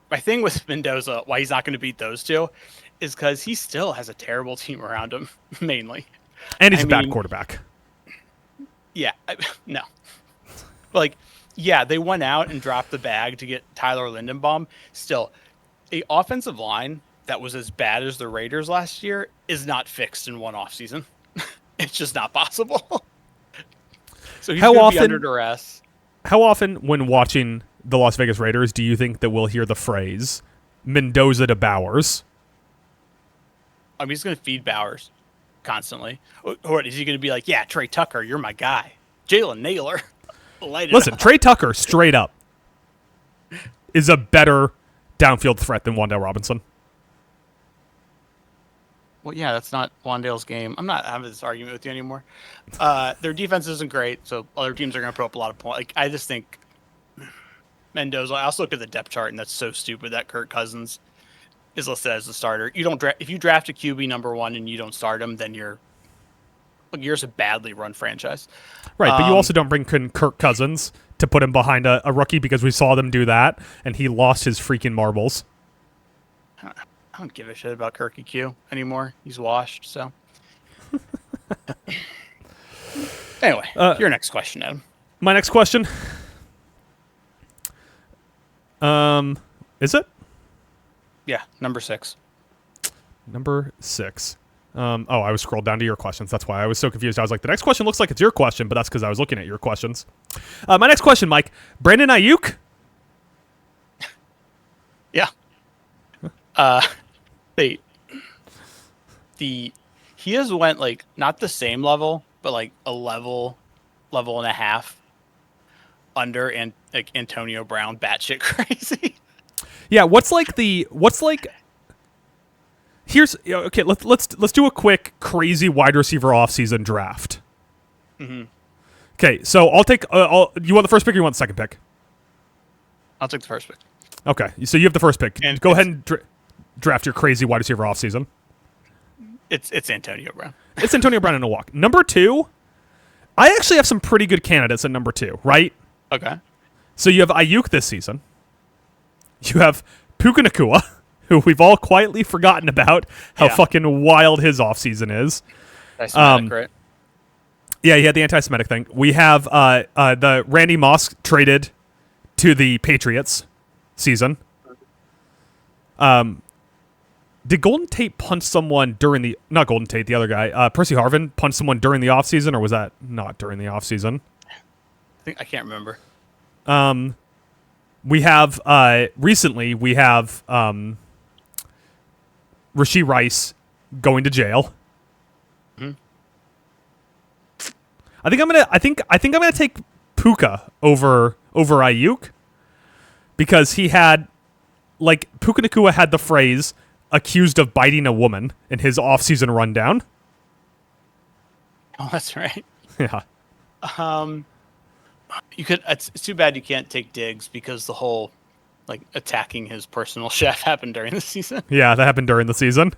Speaker 3: my thing with Mendoza, why he's not going to beat those two, is because he still has a terrible team around him, mainly.
Speaker 2: And he's a bad quarterback.
Speaker 3: Yeah, no. They went out and dropped the bag to get Tyler Lindenbaum. Still, a offensive line that was as bad as the Raiders last year is not fixed in one offseason. It's just not possible. So he's going to be under duress.
Speaker 2: How often, when watching the Las Vegas Raiders, do you think that we'll hear the phrase Mendoza to Bowers?
Speaker 3: I mean, he's going to feed Bowers constantly. Or is he going to be like, yeah, Trey Tucker, you're my guy. Jalen Naylor.
Speaker 2: Listen, Trey Tucker, straight up, is a better downfield threat than Wan'Dale Robinson.
Speaker 3: Well, yeah, that's not Wan'Dale's game. I'm not having this argument with you anymore. Their defense isn't great, so other teams are going to put up a lot of points. I just think Mendoza. I also look at the depth chart, and that's so stupid that Kirk Cousins is listed as the starter. You don't if you draft a QB number 1 and you don't start him, then you're just a badly run franchise.
Speaker 2: Right, but you also don't bring Kirk Cousins to put him behind a rookie because we saw them do that, and he lost his freaking marbles.
Speaker 3: I don't give a shit about Kirky Q anymore. He's washed. So anyway, your next question, Adam.
Speaker 2: My next question. Is it
Speaker 3: Yeah, number 6.
Speaker 2: number 6? I was scrolled down to your questions. That's why I was so confused. I was like, the next question looks like it's your question, but that's because I was looking at your questions. My next question, Mike. Brandon Aiyuk.
Speaker 3: Yeah. He has went like not the same level, but like a level and a half under and like Antonio Brown batshit crazy.
Speaker 2: Yeah, here's okay, let's do a quick crazy wide receiver offseason draft.
Speaker 3: Mm-hmm.
Speaker 2: Okay, so I'll take you want the first pick or you want the second pick?
Speaker 3: I'll take the first pick.
Speaker 2: Okay, so you have the first pick.
Speaker 3: And
Speaker 2: go ahead and draft your crazy wide receiver offseason.
Speaker 3: It's Antonio Brown.
Speaker 2: It's Antonio Brown in a walk. Number 2, I actually have some pretty good candidates at number 2, right?
Speaker 3: Okay.
Speaker 2: So you have Aiyuk this season. You have Puka Nacua, who we've all quietly forgotten about how fucking wild his offseason is.
Speaker 3: Right?
Speaker 2: Yeah, he had the anti-Semitic thing. We have the Randy Moss traded to the Patriots season. Did Golden Tate punch someone during the... Not Golden Tate, the other guy. Percy Harvin punched someone during the offseason, or was that not during the offseason?
Speaker 3: I can't remember.
Speaker 2: We have... recently, we have Rashee Rice going to jail.
Speaker 3: Mm-hmm.
Speaker 2: I think I'm gonna take Puka over Aiyuk because he had... Like, Puka Nacua had the phrase... accused of biting a woman in his off-season rundown.
Speaker 3: Oh, that's right.
Speaker 2: Yeah.
Speaker 3: You could. It's too bad you can't take Diggs because the whole like attacking his personal chef happened during the season.
Speaker 2: Yeah, that happened during the season.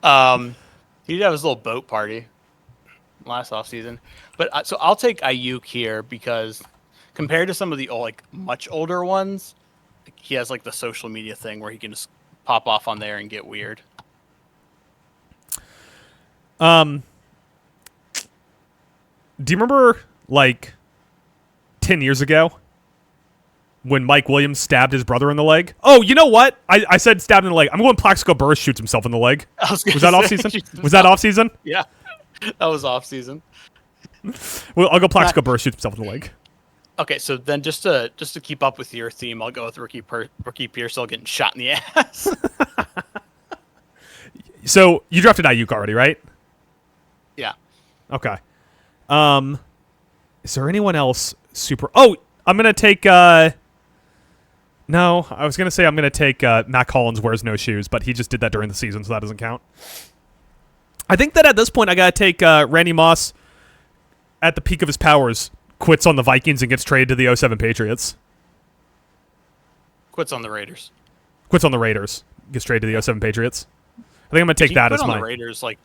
Speaker 3: He did have his little boat party last offseason. But so I'll take Aiyuk here because compared to some of the much older ones, he has like the social media thing where he can just pop off on there and get weird.
Speaker 2: Do you remember, like, 10 years ago when Mike Williams stabbed his brother in the leg? Oh, you know what? I said stabbed in the leg. I'm going Plaxico Burress shoots himself in the leg. Was that off-season? Was that off-season?
Speaker 3: Yeah, that was off-season.
Speaker 2: Well, I'll go Plaxico Burress shoots himself in the leg.
Speaker 3: Okay, so then just to keep up with your theme, I'll go with Ricky Pearsall getting shot in the ass.
Speaker 2: So you drafted Aiyuk already, right?
Speaker 3: Yeah.
Speaker 2: Okay. Is there anyone else super... Oh, I'm going to take... No, I was going to say I'm going to take Matt Collins wears no shoes, but he just did that during the season, so that doesn't count. I think that at this point I got to take Randy Moss at the peak of his powers, quits on the Vikings and gets traded to the 07 Patriots.
Speaker 3: Quits on the Raiders.
Speaker 2: Quits on the Raiders, gets traded to the 07 Patriots. I think I'm going to take that as
Speaker 3: mine.
Speaker 2: mine.
Speaker 3: The Raiders like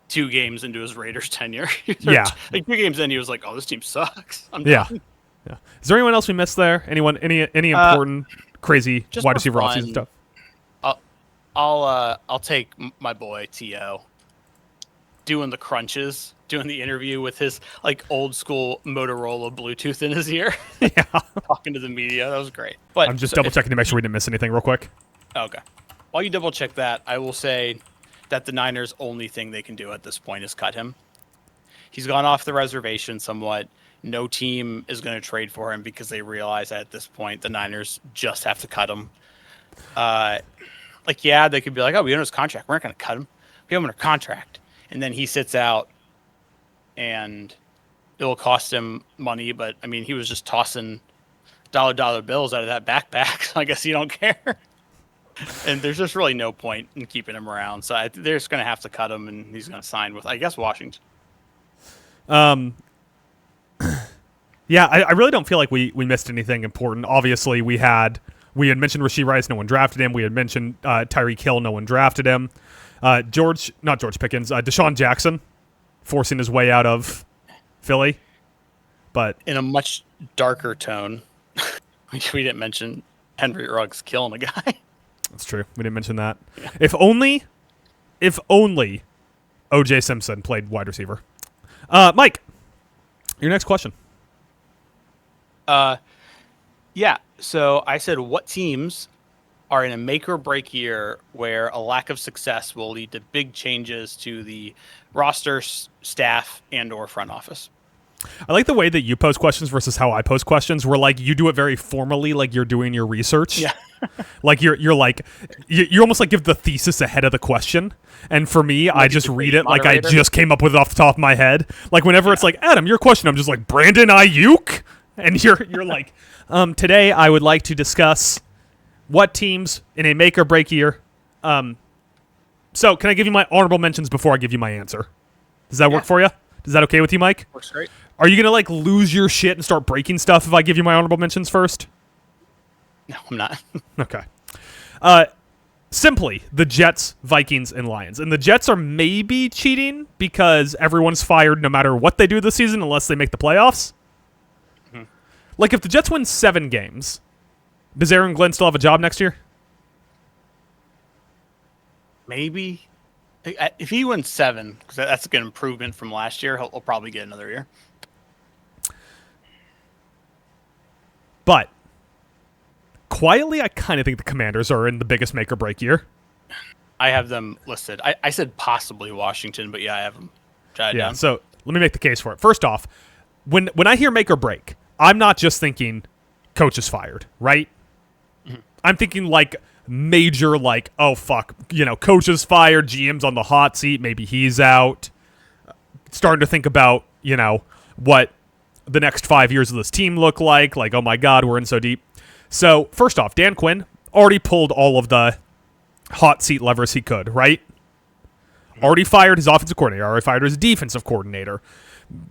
Speaker 3: 2 games into his Raiders tenure.
Speaker 2: Yeah.
Speaker 3: Like 2 games in, he was like, "Oh, this team sucks." I'm
Speaker 2: Yeah.
Speaker 3: done.
Speaker 2: Yeah. Is there anyone else we missed there? Anyone? Any important, crazy
Speaker 3: just
Speaker 2: wide
Speaker 3: for
Speaker 2: receiver
Speaker 3: fun,
Speaker 2: offseason stuff?
Speaker 3: I'll take my boy T.O. doing the crunches, doing the interview with his like old school Motorola Bluetooth in his ear.
Speaker 2: Yeah.
Speaker 3: Talking to the media. That was great. But
Speaker 2: I'm just double checking to make sure we didn't miss anything real quick.
Speaker 3: Okay. While you double check that, I will say that the Niners' only thing they can do at this point is cut him. He's gone off the reservation somewhat. No team is going to trade for him because they realize that at this point the Niners just have to cut him. They could be like, "Oh, we own his contract. We're not going to cut him. We have him under contract." And then he sits out, and it will cost him money. But I mean, he was just tossing dollar bills out of that backpack. So I guess you don't care. And there's just really no point in keeping him around. So they're just going to have to cut him, and he's going to sign with, I guess, Washington.
Speaker 2: Yeah, I really don't feel like we missed anything important. Obviously, we had mentioned Rashee Rice, no one drafted him. We had mentioned Tyreek Hill, no one drafted him. Deshaun Jackson forcing his way out of Philly. But
Speaker 3: in a much darker tone, we didn't mention Henry Ruggs killing a guy.
Speaker 2: That's true. We didn't mention that. Yeah. If only O.J. Simpson played wide receiver. Mike, your next question.
Speaker 3: Yeah. So I said, what teams are in a make or break year where a lack of success will lead to big changes to the roster, staff, and or front office?
Speaker 2: I like the way that you post questions versus how I post questions, where like you do it very formally, like you're doing your research.
Speaker 3: Yeah.
Speaker 2: Like you're like you almost like give the thesis ahead of the question. And for me, I just read it like I just came up with it off the top of my head. Like whenever it's like, Adam, your question, I'm just like, Brandon Aiyuke? And you're like, today I would like to discuss what teams in a make or break year. So can I give you my honorable mentions before I give you my answer? Does that work for you? Is that okay with you, Mike?
Speaker 3: Works great.
Speaker 2: Are you going to like lose your shit and start breaking stuff if I give you my honorable mentions first?
Speaker 3: No, I'm not.
Speaker 2: Okay. Simply the Jets, Vikings, and Lions. And the Jets are maybe cheating because everyone's fired no matter what they do this season unless they make the playoffs. Mm-hmm. Like if the Jets win 7 games, does Aaron Glenn still have a job next year?
Speaker 3: Maybe. If he wins 7, because that's a good improvement from last year, he'll probably get another year.
Speaker 2: But quietly, I kind of think the Commanders are in the biggest make or break year.
Speaker 3: I have them listed. I said possibly Washington, but yeah, I have them jotted down.
Speaker 2: So let me make the case for it. First off, when I hear make or break, I'm not just thinking coach is fired, right? Mm-hmm. I'm thinking like major, like, oh fuck, coach is fired, GM's on the hot seat, maybe he's out. Starting to think about, what the next 5 years of this team look like oh my god, we're in so deep. So first off, Dan Quinn already pulled all of the hot seat levers he could, right? Mm-hmm. Already fired his offensive coordinator, already fired his defensive coordinator,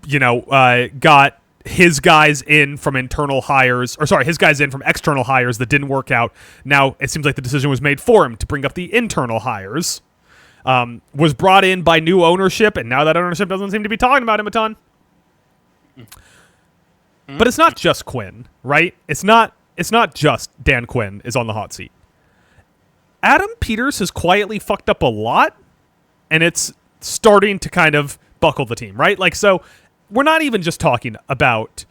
Speaker 2: got his guys in from external hires that didn't work out. Now it seems like the decision was made for him to bring up the internal hires. Was brought in by new ownership, and now that ownership doesn't seem to be talking about him a ton. But it's not just Quinn, right? It's not just Dan Quinn is on the hot seat. Adam Peters has quietly fucked up a lot, and it's starting to kind of buckle the team, right? Like, so we're not even just talking about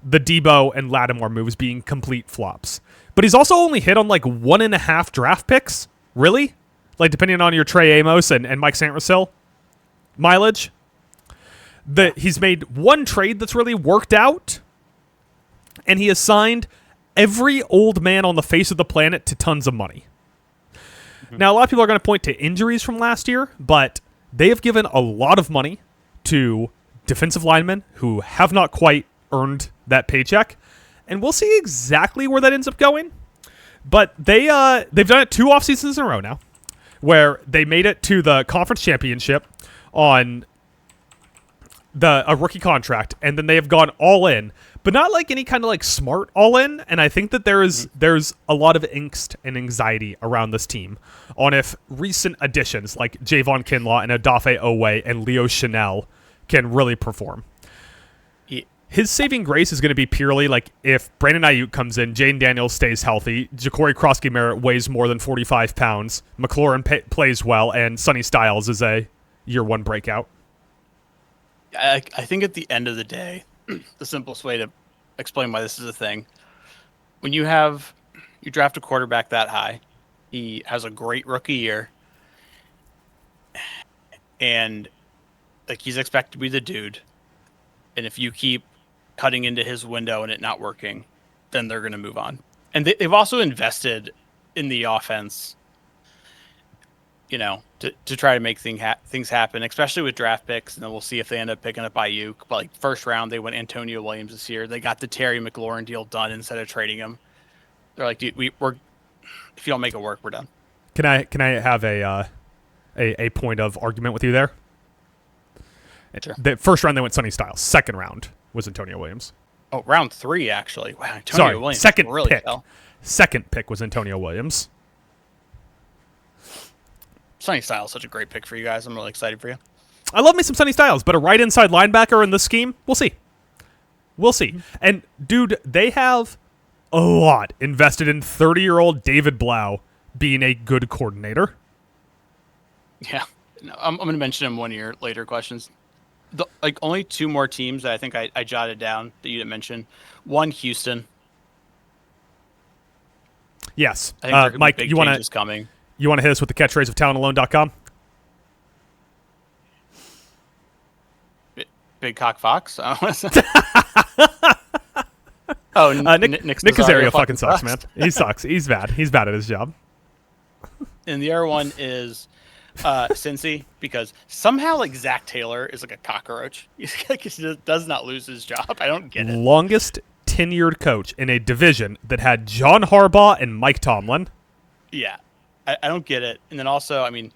Speaker 2: the Debo and Lattimore moves being complete flops, but he's also only hit on like 1.5 draft picks. Really? Like, depending on your Trey Amos and Mike Sandersill mileage. He's made one trade that's really worked out, and he has signed every old man on the face of the planet to tons of money. Mm-hmm. Now, a lot of people are going to point to injuries from last year, but they have given a lot of money to defensive linemen who have not quite earned that paycheck, and we'll see exactly where that ends up going. But they've done it 2 off seasons in a row now, where they made it to the conference championship on a rookie contract, and then they have gone all in, but not like any kind of like smart all in. And I think that there's a lot of angst and anxiety around this team on if recent additions like Javon Kinlaw and Odafe Owe and Leo Chanel can really perform. His saving grace is going to be purely like if Brandon Aiyuk comes in, Jane Daniels stays healthy, Ja'Cory Krosky-Merritt weighs more than 45 pounds, McLaurin plays well, and Sonny Styles is a year 1 breakout.
Speaker 3: I think at the end of the day, the simplest way to explain why this is a thing, when you draft a quarterback that high, he has a great rookie year, and like he's expected to be the dude. And if you keep cutting into his window and it not working, then they're going to move on. And they've also invested in the offense, to try to make things happen, especially with draft picks. And then we'll see if they end up picking up Aiyuk. But like first round, they went Antonio Williams this year. They got the Terry McLaurin deal done instead of trading him. They're like, dude, we're if you don't make it work, we're done.
Speaker 2: Can I have a point of argument with you there?
Speaker 3: Sure.
Speaker 2: The first round they went Sonny Styles. Second round was Antonio Williams.
Speaker 3: Oh, round 3 actually. Wow, Antonio Williams.
Speaker 2: Second
Speaker 3: really
Speaker 2: pick.
Speaker 3: fell.
Speaker 2: Second pick was Antonio Williams.
Speaker 3: Sonny Styles, such a great pick for you guys. I'm really excited for you.
Speaker 2: I love me some Sonny Styles, but a right inside linebacker in this scheme, we'll see. We'll see. And dude, they have a lot invested in 30-year-old David Blau being a good coordinator.
Speaker 3: Yeah. No, I'm going to mention him one of your later questions. Only two more teams that I think I jotted down that you didn't mention. One, Houston.
Speaker 2: Yes.
Speaker 3: I think there could
Speaker 2: Mike,
Speaker 3: be big
Speaker 2: you want
Speaker 3: changes
Speaker 2: to
Speaker 3: coming.
Speaker 2: hit us with the catchphrase of talentalone.com?
Speaker 3: Big Cock Fox? Oh,
Speaker 2: Nick Casario fucking sucks, man. He sucks. He's bad. He's bad at his job.
Speaker 3: And the other one is Cincy, because somehow like Zach Taylor is like a cockroach. He just does not lose his job. I don't get it.
Speaker 2: Longest tenured coach in a division that had John Harbaugh and Mike Tomlin.
Speaker 3: Yeah, I don't get it. And then also, I mean,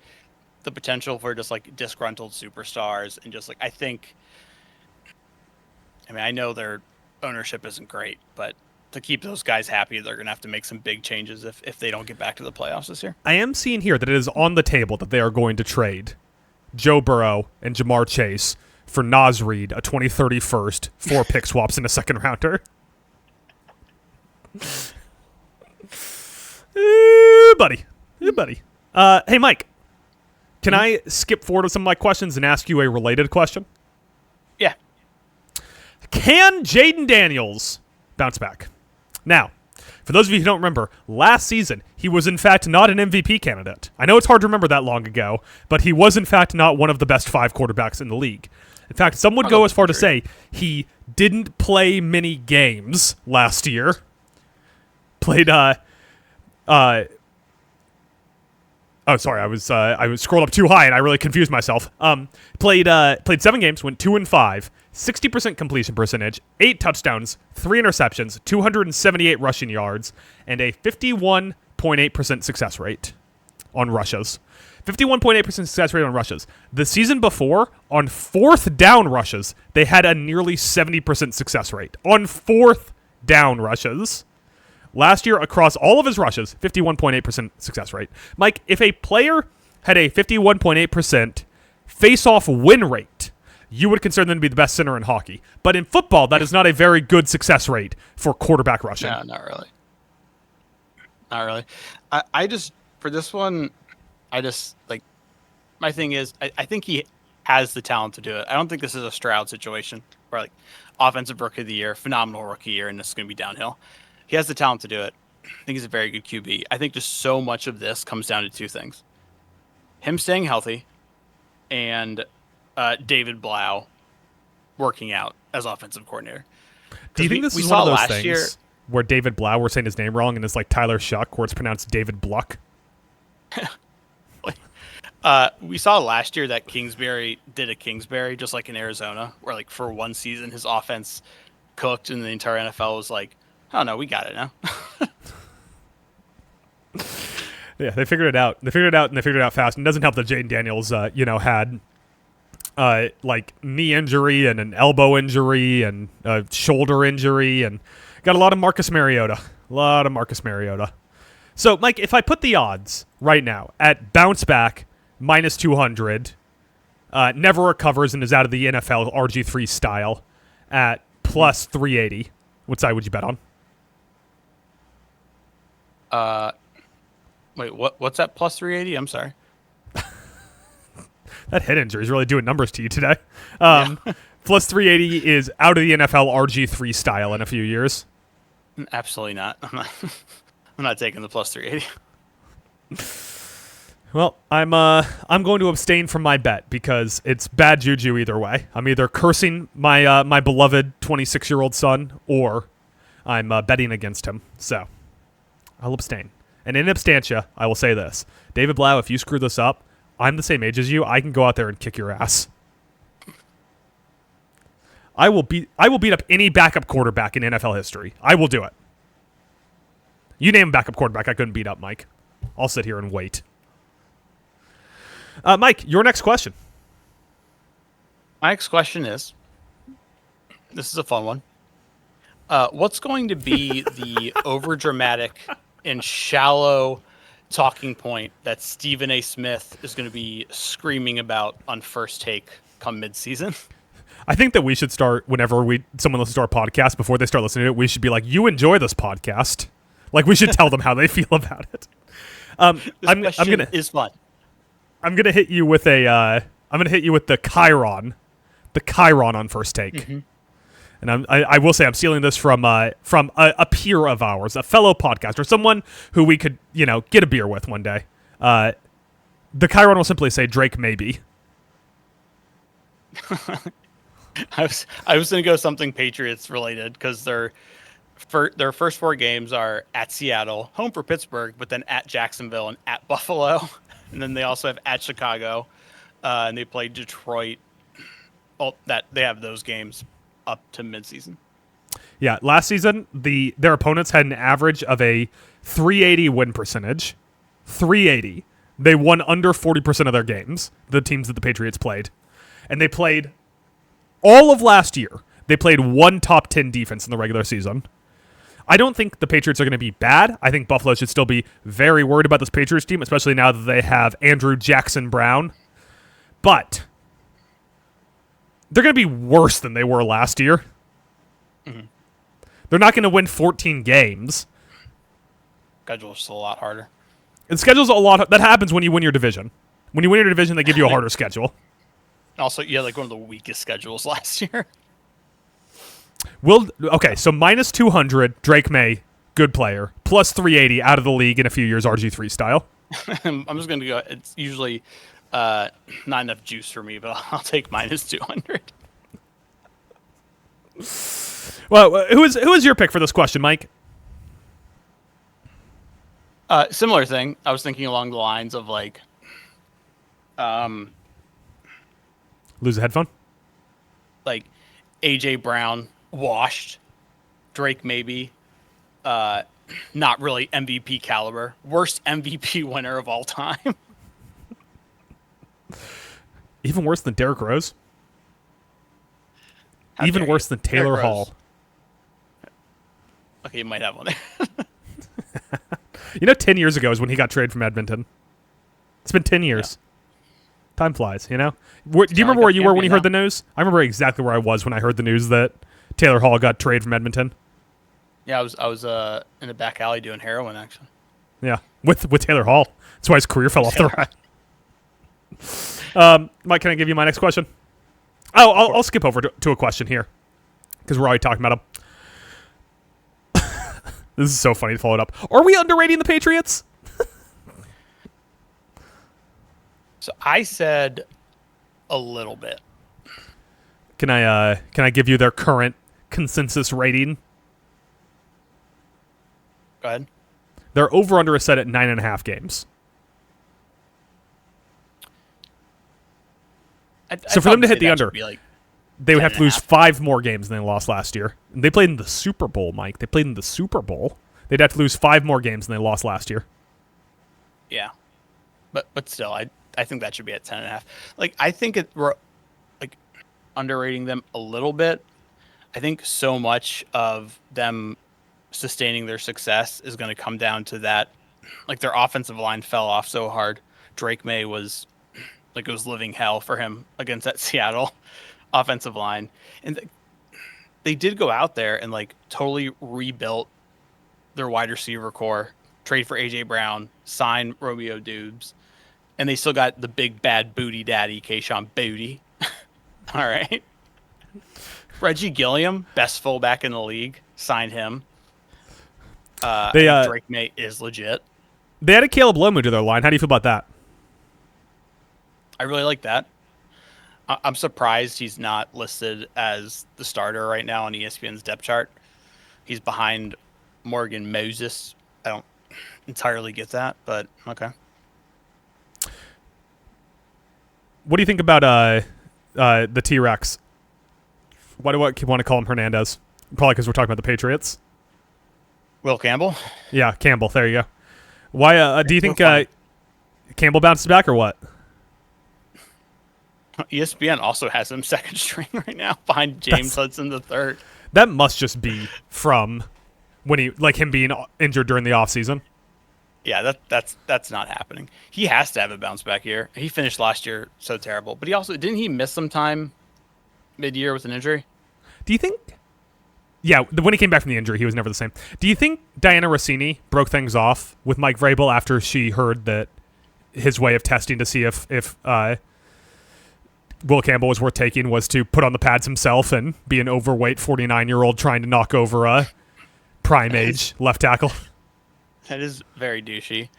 Speaker 3: the potential for just like disgruntled superstars and just like I know their ownership isn't great, but to keep those guys happy, they're going to have to make some big changes if they don't get back to the playoffs this year.
Speaker 2: I am seeing here that it is on the table that they are going to trade Joe Burrow and Jamar Chase for Nas Reed, a 2030 first, 4 pick swaps and a second rounder. Buddy. Hey, Mike, can I skip forward to some of my questions and ask you a related question?
Speaker 3: Yeah.
Speaker 2: Can Jaden Daniels bounce back? Now, for those of you who don't remember, last season, he was in fact not an MVP candidate. I know it's hard to remember that long ago, but he was in fact not one of the best 5 quarterbacks in the league. In fact, some would go as far to say he didn't play many games last year. Played, oh, sorry, I was scrolled up too high and I really confused myself. Played 7 games, went 2-5, 60% completion percentage, 8 touchdowns, 3 interceptions, 278 rushing yards, and a 51.8% success rate on rushes. 51.8% success rate on rushes. The season before, on 4th down rushes, they had a nearly 70% success rate. On 4th down rushes. Last year, across all of his rushes, 51.8% success rate. Mike, if a player had a 51.8% face-off win rate, you would consider them to be the best center in hockey. But in football, that is not a very good success rate for quarterback rushing.
Speaker 3: No, not really. Not really. I just, for this one, my thing is, I think he has the talent to do it. I don't think this is a Stroud situation where, like, offensive rookie of the year, phenomenal rookie year, and this is going to be downhill. He has the talent to do it. I think he's a very good QB. I think just so much of this comes down to 2 things. Him staying healthy and David Blau working out as offensive coordinator.
Speaker 2: Do you think this is one of those things where David Blau, we're saying his name wrong, and it's like Tyler Shuck, where it's pronounced David Bluck?
Speaker 3: We saw last year that Kingsbury did a Kingsbury, just like in Arizona, where like for one season his offense cooked and the entire NFL was like, oh no, we got it now.
Speaker 2: Yeah, they figured it out. They figured it out fast. And it doesn't help that Jaden Daniels, had like knee injury and an elbow injury and a shoulder injury and got a lot of Marcus Mariota. So, Mike, if I put the odds right now at bounce back minus 200, never recovers and is out of the NFL RG3 style at plus 380, what side would you bet on?
Speaker 3: Wait, what's that plus 380? I'm sorry.
Speaker 2: That head injury is really doing numbers to you today. Plus 380 is out of the NFL RG3 style in a few years.
Speaker 3: Absolutely not. I'm not taking the plus 380.
Speaker 2: Well, I'm going to abstain from my bet because it's bad juju either way. I'm either cursing my my beloved 26-year-old son or I'm betting against him. So I'll abstain. And in absentia, I will say this. David Blau, if you screw this up, I'm the same age as you. I can go out there and kick your ass. I will beat up any backup quarterback in NFL history. I will do it. You name a backup quarterback I couldn't beat up, Mike. I'll sit here and wait. Mike, your next question.
Speaker 3: My next question is, this is a fun one. What's going to be the overdramatic and shallow talking point that Stephen A. Smith is going to be screaming about on First Take come mid-season?
Speaker 2: I think that we should start, whenever someone listens to our podcast, before they start listening to it, we should be like, you enjoy this podcast. Like, we should tell them how they feel about it. I'm
Speaker 3: question
Speaker 2: gonna
Speaker 3: is fun.
Speaker 2: I'm gonna hit you with a I'm gonna hit you with the Chiron on first take. And I will say I'm stealing this from a peer of ours, a fellow podcaster, someone who we could get a beer with one day. The Chiron will simply say Drake maybe.
Speaker 3: I was gonna go something Patriots related because their first 4 games are at Seattle, home for Pittsburgh, but then at Jacksonville and at Buffalo, and then they also have at Chicago, and they play Detroit. Well, that they have those games up to midseason.
Speaker 2: Yeah, last season their opponents had an average of a 380 win percentage. 380. They won under 40% of their games, the teams that the Patriots played. And they played all of last year. They played one top 10 defense in the regular season. I don't think the Patriots are going to be bad. I think Buffalo should still be very worried about this Patriots team, especially now that they have Andrew Jackson Brown. But they're going to be worse than they were last year.
Speaker 3: Mm-hmm.
Speaker 2: They're not going to win 14 games.
Speaker 3: Schedule's still a lot harder.
Speaker 2: And schedule's a lot. That happens when you win your division. When you win your division, they give you a harder schedule.
Speaker 3: Also, you had like one of the weakest schedules last year.
Speaker 2: Okay, so minus 200, Drake May, good player. Plus 380, out of the league in a few years, RG3 style.
Speaker 3: I'm just going to go. It's usually not enough juice for me, but I'll take minus 200.
Speaker 2: Well, who is your pick for this question, Mike?
Speaker 3: Similar thing. I was thinking along the lines of like,
Speaker 2: Lose a headphone?
Speaker 3: like AJ Brown washed, Drake maybe, not really MVP caliber, worst MVP winner of all time.
Speaker 2: Even worse than Derrick Rose?
Speaker 3: How
Speaker 2: Even
Speaker 3: dare
Speaker 2: worse
Speaker 3: you.
Speaker 2: than Taylor
Speaker 3: Derrick
Speaker 2: Hall?
Speaker 3: Rose. Okay, you might have one there.
Speaker 2: 10 years ago is when he got traded from Edmonton. It's been 10 years. Yeah. Time flies, Do you remember
Speaker 3: like
Speaker 2: where
Speaker 3: a
Speaker 2: you were when you
Speaker 3: champion
Speaker 2: heard the news? I remember exactly where I was when I heard the news that Taylor Hall got traded from Edmonton.
Speaker 3: Yeah, I was in a back alley doing heroin actually.
Speaker 2: Yeah, with Taylor Hall. That's why his career fell off the right. Mike, can I give you my next question? Oh, I'll skip over to a question here because we're already talking about him. This is so funny to follow it up. Are we underrating the Patriots?
Speaker 3: So I said a little bit.
Speaker 2: Can I give you their current consensus rating?
Speaker 3: Go ahead.
Speaker 2: Their over-under is set at 9.5 games. So for them to hit the under, they would have to lose 5 more games than they lost last year. And they played in the Super Bowl, Mike. They played in the Super Bowl. They'd have to lose 5 more games than they lost last year.
Speaker 3: Yeah, but still, I think that should be at 10.5. Like I think we're like underrating them a little bit. I think so much of them sustaining their success is going to come down to that. Like their offensive line fell off so hard. Drake May was like it was living hell for him against that Seattle offensive line, and they did go out there and like totally rebuilt their wide receiver core, trade for AJ Brown, sign Romeo Dubes, and they still got the big bad booty daddy, Kayshon Booty. All right. Reggie Gilliam, best fullback in the league, signed him. Drake May is legit.
Speaker 2: They added Caleb Lomu to their line. How do you feel about that?
Speaker 3: I really like that. I'm surprised he's not listed as the starter right now on ESPN's depth chart. He's behind Morgan Moses. I don't entirely get that, but okay.
Speaker 2: What do you think about the T-Rex? Why do I want to call him Hernandez? Probably because we're talking about the Patriots.
Speaker 3: Will Campbell?
Speaker 2: Yeah, Campbell. There you go. Why do you think Campbell bounces back or what?
Speaker 3: ESPN also has him second string right now behind James Hudson the third.
Speaker 2: That must just be from when him being injured during the offseason.
Speaker 3: Yeah, that's not happening. He has to have a bounce back year. He finished last year so terrible, but didn't he miss some time mid-year with an injury?
Speaker 2: Do you think Yeah, when he came back from the injury, he was never the same. Do you think Diana Rossini broke things off with Mike Vrabel after she heard that his way of testing to see if Will Campbell was worth taking was to put on the pads himself and be an overweight 49-year-old trying to knock over a prime age left tackle?
Speaker 3: That is very douchey.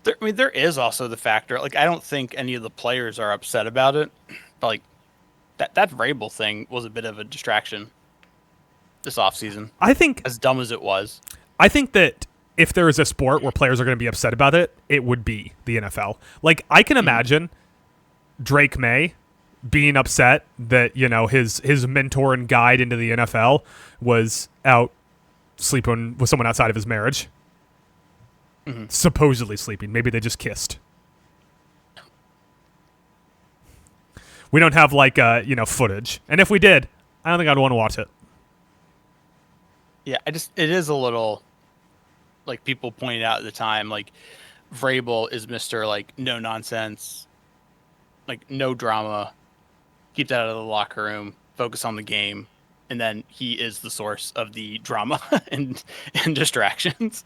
Speaker 3: There is also the factor. Like, I don't think any of the players are upset about it. But, like, that Vrabel thing was a bit of a distraction this offseason.
Speaker 2: I think,
Speaker 3: as dumb as it was.
Speaker 2: I think that if there is a sport where players are going to be upset about it, it would be the NFL. Like, I can imagine Drake May being upset that, you know, his mentor and guide into the NFL was out sleeping with someone outside of his marriage. Supposedly sleeping. Maybe they just kissed. We don't have, like, footage. And if we did, I don't think I'd want to watch it.
Speaker 3: Yeah, it is a little, like, people pointed out at the time, like, Vrabel is Mr. like no nonsense, like no drama, keep that out of the locker room, focus on the game, and then he is the source of the drama and distractions.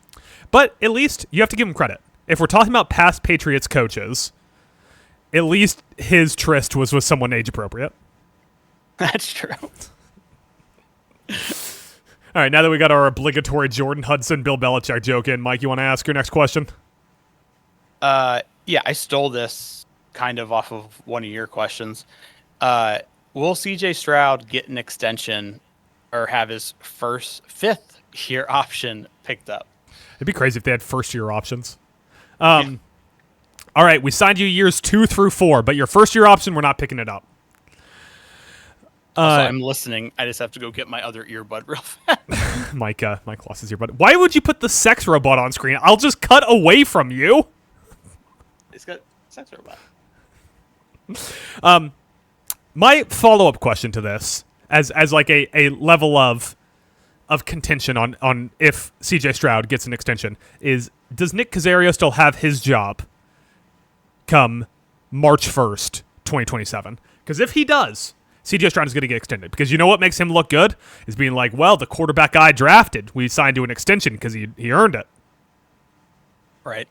Speaker 2: But at least you have to give him credit. If we're talking about past Patriots coaches, at least his tryst was with someone age appropriate.
Speaker 3: That's true.
Speaker 2: All right, now that we got our obligatory Jordan Hudson, Bill Belichick joke in, Mike, you want to ask your next question?
Speaker 3: Yeah, I stole this kind of off of one of your questions. Will CJ Stroud get an extension or have his fifth year option picked up?
Speaker 2: It'd be crazy if they had first year options. All right, we signed you years 2 through 4, but your first year option, we're not picking it up.
Speaker 3: I'm listening. I just have to go get my other earbud real fast.
Speaker 2: Mike lost his earbud. Why would you put the sex robot on screen? I'll just cut away from you.
Speaker 3: It's got sex robot.
Speaker 2: My follow-up question to this, as like a level of contention on if CJ Stroud gets an extension, is does Nick Caserio still have his job come March 1st, 2027? Because if he does, CJ Stroud is going to get extended. Because you know what makes him look good? Is being like, well, the quarterback I drafted, we signed to an extension because he earned it.
Speaker 3: Right.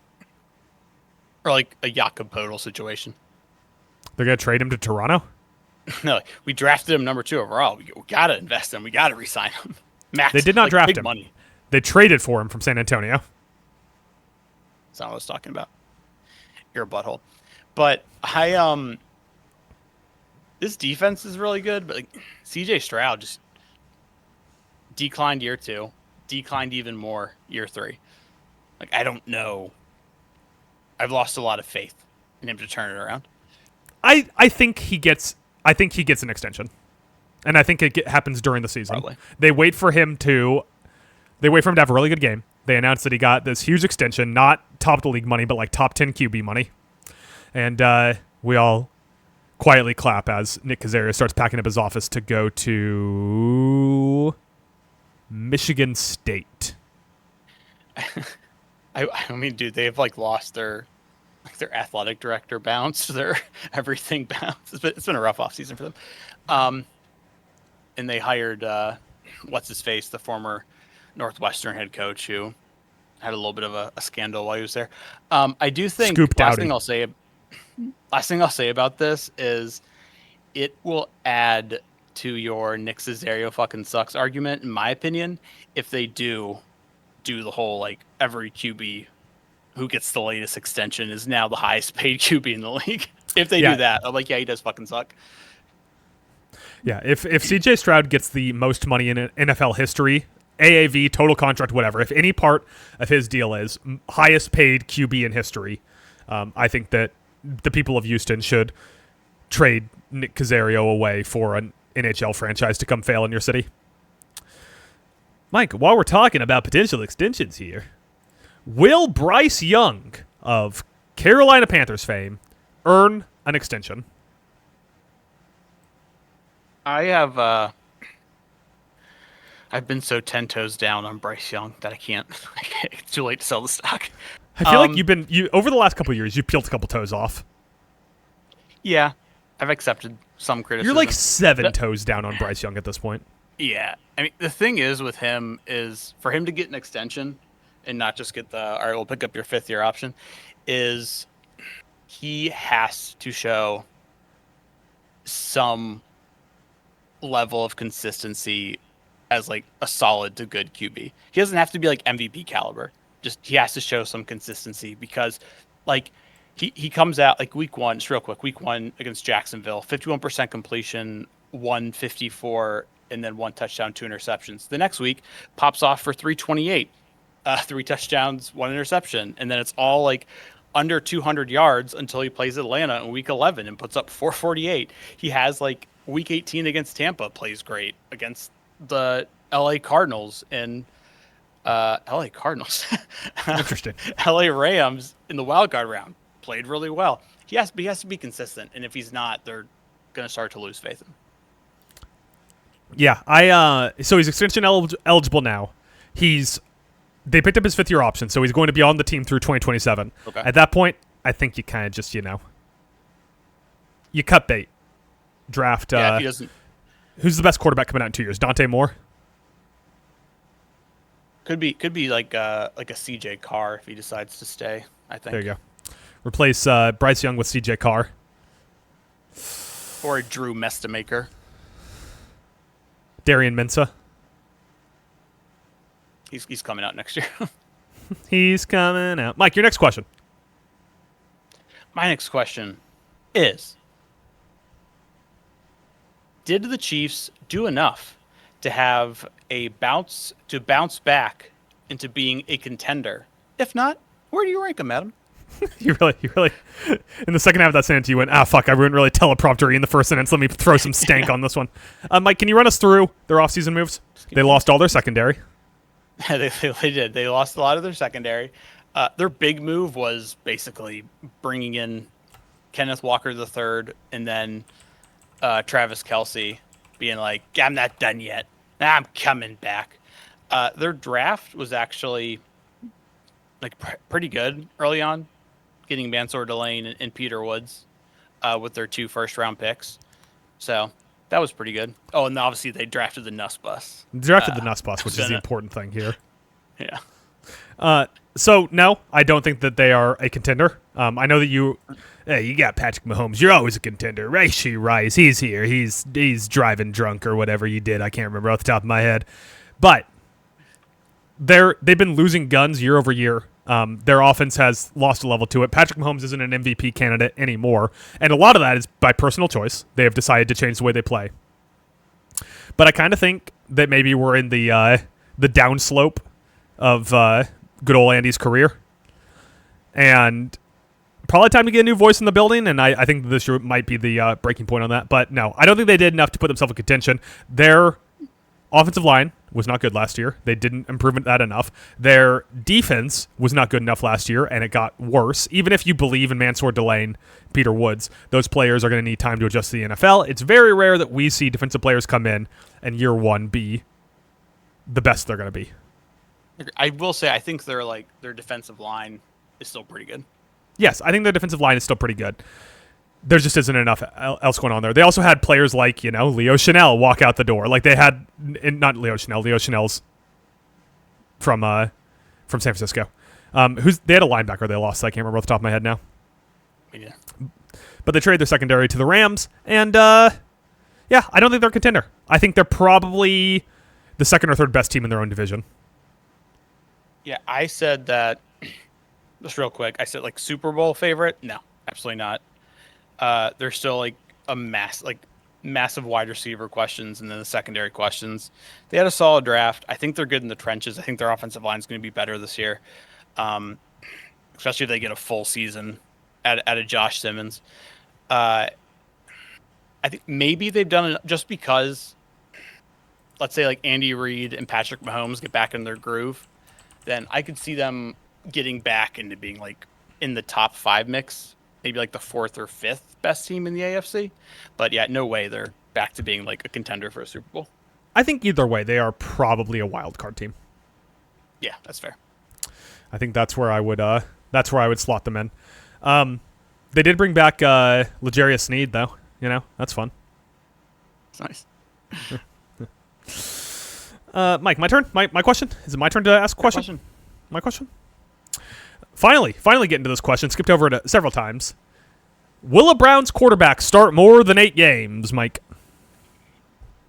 Speaker 3: Or like a Jakob Podol situation.
Speaker 2: They're going to trade him to Toronto?
Speaker 3: No, we drafted him number 2 overall. We got to invest in him. We got to re-sign him. Max,
Speaker 2: they did not draft him.
Speaker 3: Money.
Speaker 2: They traded for him from San Antonio.
Speaker 3: That's not what I was talking about. You're a butthole. But this defense is really good, but like CJ Stroud just declined year 2, declined even more year 3. Like, I don't know. I've lost a lot of faith in him to turn it around.
Speaker 2: I think he gets an extension, and I think it happens during the season.
Speaker 3: Probably.
Speaker 2: They wait for him to have a really good game. They announce that he got this huge extension, not top of the league money, but like top 10 QB money, and we all quietly clap as Nick Caserio starts packing up his office to go to Michigan State.
Speaker 3: I mean, dude, they have like lost their athletic director bounced, their everything bounced. It's been a rough offseason for them. And they hired what's his face, the former Northwestern head coach who had a little bit of a scandal while he was there. I do think last thing I'll say about this is it will add to your Nick Caserio fucking sucks argument, in my opinion, if they do the whole like every QB who gets the latest extension is now the highest paid QB in the league. If they do that, I'm like, yeah, he does fucking suck.
Speaker 2: Yeah, if CJ Stroud gets the most money in NFL history, AAV, total contract, whatever, if any part of his deal is highest paid QB in history, I think that the people of Houston should trade Nick Caserio away for an NHL franchise to come fail in your city. Mike, while we're talking about potential extensions here, will Bryce Young of Carolina Panthers fame earn an extension?
Speaker 3: I've been so 10 toes down on Bryce Young that I can't. It's too late to sell the stock.
Speaker 2: I feel like you over the last couple of years, you've peeled a couple toes off.
Speaker 3: Yeah, I've accepted some criticism.
Speaker 2: You're like 7 toes down on Bryce Young at this point.
Speaker 3: Yeah. I mean, the thing is with him is for him to get an extension and not just get the, all right, we'll pick up your 5th-year option, is he has to show some level of consistency as like a solid to good QB. He doesn't have to be like MVP caliber. Just he has to show some consistency because like he comes out like week 1, just real quick, week 1 against Jacksonville, 51% completion, 154 and then 1 touchdown, 2 interceptions. The next week pops off for 328. 3 touchdowns, 1 interception, and then it's all like under 200 yards until he plays Atlanta in week 11 and puts up 448. He has like week 18 against Tampa, plays great against the LA Cardinals and LA Cardinals.
Speaker 2: Interesting.
Speaker 3: LA Rams in the wild card round played really well. He has to be consistent, and if he's not, they're going to start to lose faith in him.
Speaker 2: Yeah, so he's extension eligible now. They picked up his 5th-year option, so he's going to be on the team through 2027.
Speaker 3: Okay.
Speaker 2: At that point, I think you kind of just, you cut bait. Draft.
Speaker 3: Yeah, if he doesn't.
Speaker 2: Who's the best quarterback coming out in 2 years? Dante Moore?
Speaker 3: Could be like a CJ Carr if he decides to stay, I think.
Speaker 2: There you go. Replace Bryce Young with CJ Carr.
Speaker 3: Or a Drew Mestamaker.
Speaker 2: Darian Minsa.
Speaker 3: He's coming out next year.
Speaker 2: He's coming out. Mike, your next question.
Speaker 3: My next question is, did the Chiefs do enough to have bounce back into being a contender? If not, where do you rank them, Adam?
Speaker 2: You really, in the second half of that sentence, you went, fuck, I wouldn't really teleprompter in the first sentence. Let me throw some stank on this one. Mike, can you run us through their offseason moves? They lost all their secondary.
Speaker 3: They did. They lost a lot of their secondary. Their big move was basically bringing in Kenneth Walker III and then Travis Kelce being like, I'm not done yet. I'm coming back. Their draft was actually like pretty good early on, getting Mansour Delane and Peter Woods with their 2 first-round picks. So that was pretty good. Oh, and obviously they drafted the Nuss Bus.
Speaker 2: Drafted the Nuss Bus, which is the important thing here.
Speaker 3: Yeah.
Speaker 2: So, no, I don't think that they are a contender. I know that you got Patrick Mahomes. You're always a contender. Rashee Rice, he's here. He's driving drunk or whatever you did. I can't remember off the top of my head. But they've been losing guns year over year. Their offense has lost a level to it. Patrick Mahomes isn't an MVP candidate anymore. And a lot of that is by personal choice. They have decided to change the way they play. But I kind of think that maybe we're in the downslope of good old Andy's career. And probably time to get a new voice in the building, and I think this year might be the breaking point on that. But no, I don't think they did enough to put themselves in contention. Their offensive line was not good last year. They didn't improve that enough. Their defense was not good enough last year, and it got worse. Even if you believe in Mansour Delane, Peter Woods, those players are going to need time to adjust to the NFL. It's very rare that we see defensive players come in and year one be the best they're going to be.
Speaker 3: I will say I think their defensive line is still pretty good.
Speaker 2: Yes, I think their defensive line is still pretty good. There just isn't enough else going on there. They also had players like, Leo Chanel walk out the door. Like they had, not Leo Chanel. Leo Chanel's from San Francisco. They had a linebacker they lost. I can't remember off the top of my head now.
Speaker 3: Yeah.
Speaker 2: But they traded their secondary to the Rams, and I don't think they're a contender. I think they're probably the second or third best team in their own division.
Speaker 3: Yeah, I said that. Just real quick, I said Super Bowl favorite. No, absolutely not. There's still a massive wide receiver questions and then the secondary questions. They had a solid draft. I think they're good in the trenches. I think their offensive line is going to be better this year, especially if they get a full season out of Josh Simmons. I think maybe they've done it just because, let's say Andy Reid and Patrick Mahomes get back in their groove, then I could see them getting back into being in the top 5 mix. Maybe the 4th or 5th best team in the AFC. But yeah, no way they're back to being a contender for a Super Bowl.
Speaker 2: I think either way, they are probably a wild card team.
Speaker 3: Yeah, that's fair.
Speaker 2: I think that's where I would slot them in. They did bring back L'Jarius Sneed though. That's fun.
Speaker 3: It's nice.
Speaker 2: Mike, my turn. My question. Is it my turn to ask a question?
Speaker 3: Question.
Speaker 2: My question. Finally getting to this question. Skipped over it several times. Will a Browns quarterback start more than 8 games, Mike?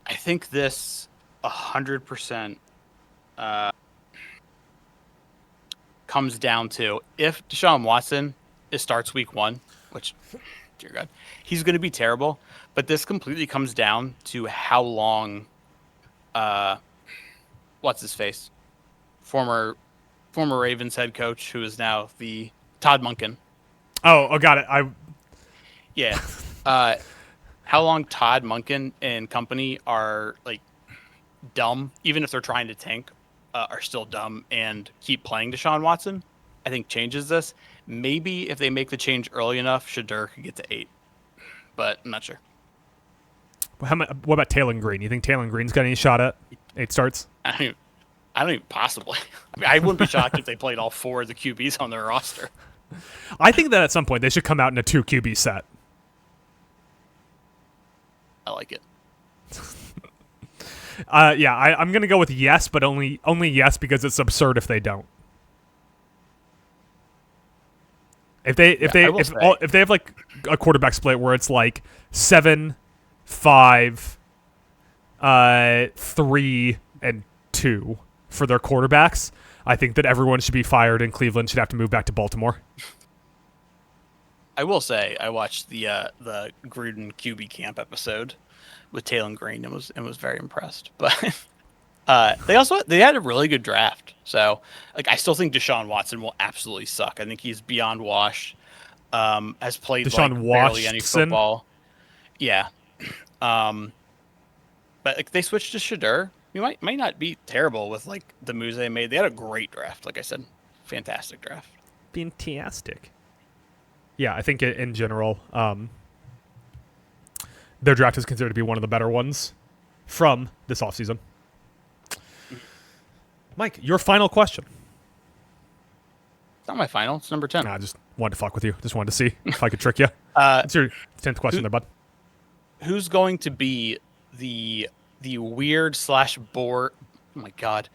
Speaker 3: I think this 100% comes down to if Deshaun Watson starts week 1, which, dear God, he's going to be terrible. But this completely comes down to how long, what's his face, former Ravens head coach, who is now the Todd Monken.
Speaker 2: Oh, got it.
Speaker 3: Yeah. How long Todd Monken and company are like dumb, even if they're trying to tank, are still dumb and keep playing Deshaun Watson, I think changes this. Maybe if they make the change early enough, Shadur could get to 8, but I'm not sure.
Speaker 2: What about Taylor Green? You think Taylor Green's got any shot at 8 starts?
Speaker 3: I don't even possibly. I mean, I wouldn't be shocked if they played all 4 of the QBs on their roster.
Speaker 2: I think that at some point they should come out in a 2 QB set.
Speaker 3: I like it.
Speaker 2: Yeah, I'm gonna go with yes, but only yes because it's absurd if they don't. If they have like a quarterback split where it's like 7, 5, 3, and 2 for their quarterbacks, I think that everyone should be fired and Cleveland should have to move back to Baltimore.
Speaker 3: I will say I watched the Gruden QB camp episode with Taylor Green and was very impressed. But they had a really good draft. So like I still think Deshaun Watson will absolutely suck. I think he's beyond washed. Has played barely any football. Yeah. But like they switched to Shadur. You might not be terrible with like the moves they made. They had a great draft, like I said. Fantastic draft.
Speaker 2: Fantastic. Yeah, I think in general, their draft is considered to be one of the better ones from this offseason. Mike, your final question.
Speaker 3: It's not my final. It's number 10.
Speaker 2: Nah, I just wanted to fuck with you. Just wanted to see if I could trick you. It's your 10th question there, bud.
Speaker 3: Who's going to be the weird / bore? Oh my God.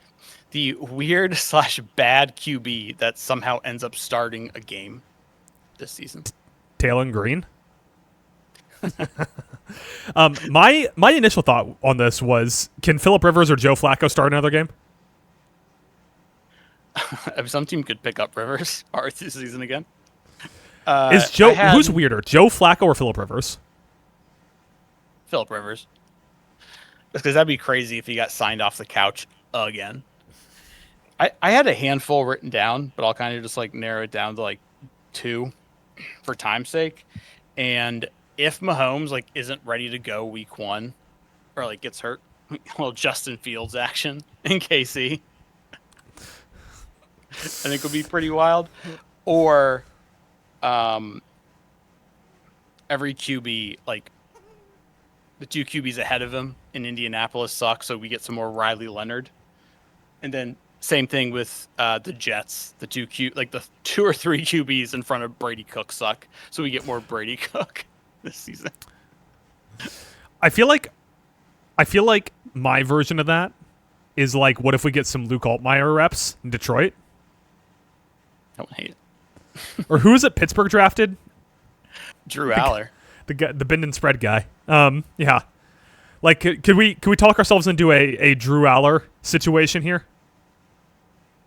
Speaker 3: The weird / bad QB that somehow ends up starting a game this season?
Speaker 2: Taylor Green. My initial thought on this was, can Phillip Rivers or Joe Flacco start another game?
Speaker 3: If some team could pick up Rivers this season again.
Speaker 2: Who's weirder, Joe Flacco or Phillip Rivers?
Speaker 3: Phillip Rivers. Because that'd be crazy if he got signed off the couch again. I had a handful written down, but I'll kind of just like narrow it down to like 2 for time's sake. And if Mahomes like isn't ready to go week 1 or like gets hurt, well, Justin Fields action in KC, I think would be pretty wild. Or every QB, like the 2 QBs ahead of him in Indianapolis suck, so we get some more Riley Leonard. And then same thing with the Jets. The 2 or 3 QBs in front of Brady Cook suck, so we get more Brady Cook this season.
Speaker 2: I feel like my version of that is like, what if we get some Luke Altmaier reps in Detroit?
Speaker 3: I don't hate it.
Speaker 2: Or who is it Pittsburgh drafted?
Speaker 3: Drew Aller.
Speaker 2: The bend and spread guy. Yeah. Like, could we talk ourselves into a Drew Aller situation here?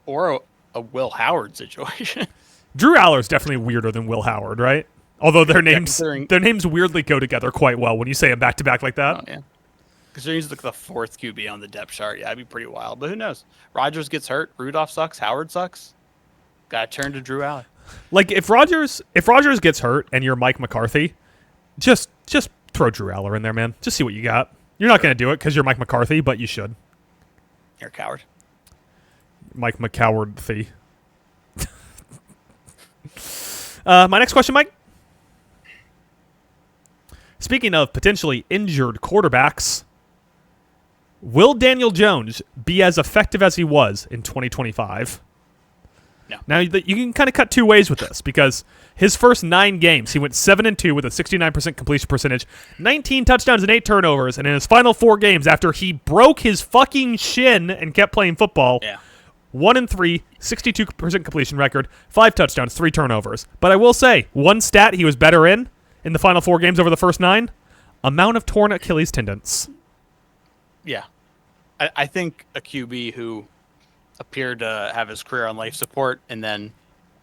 Speaker 3: Or a Will Howard situation.
Speaker 2: Drew Aller is definitely weirder than Will Howard, right? Although their names weirdly go together quite well when you say them back to back like that.
Speaker 3: Oh, yeah. Considering he's like the 4th QB on the depth chart, yeah, it'd be pretty wild. But who knows? Rodgers gets hurt. Rudolph sucks. Howard sucks. Got to turn to Drew Aller.
Speaker 2: Like if Rodgers gets hurt and you're Mike McCarthy, just throw Drew Aller in there, man. Just see what you got. You're not going to do it because you're Mike McCarthy, but you should.
Speaker 3: You're a coward.
Speaker 2: Mike McCowardthy. My next question, Mike. Speaking of potentially injured quarterbacks, will Daniel Jones be as effective as he was in 2025?
Speaker 3: No.
Speaker 2: Now you can kind of cut two ways with this because his first 9 games, he went 7-2 with a 69% completion percentage, 19 touchdowns and 8 turnovers, and in his final 4 games after he broke his fucking shin and kept playing football, 1-3, 62% completion record, 5 touchdowns, 3 turnovers. But I will say, one stat he was better in the final 4 games over the first 9, amount of torn Achilles tendons.
Speaker 3: Yeah. I think a QB who appeared to have his career on life support and then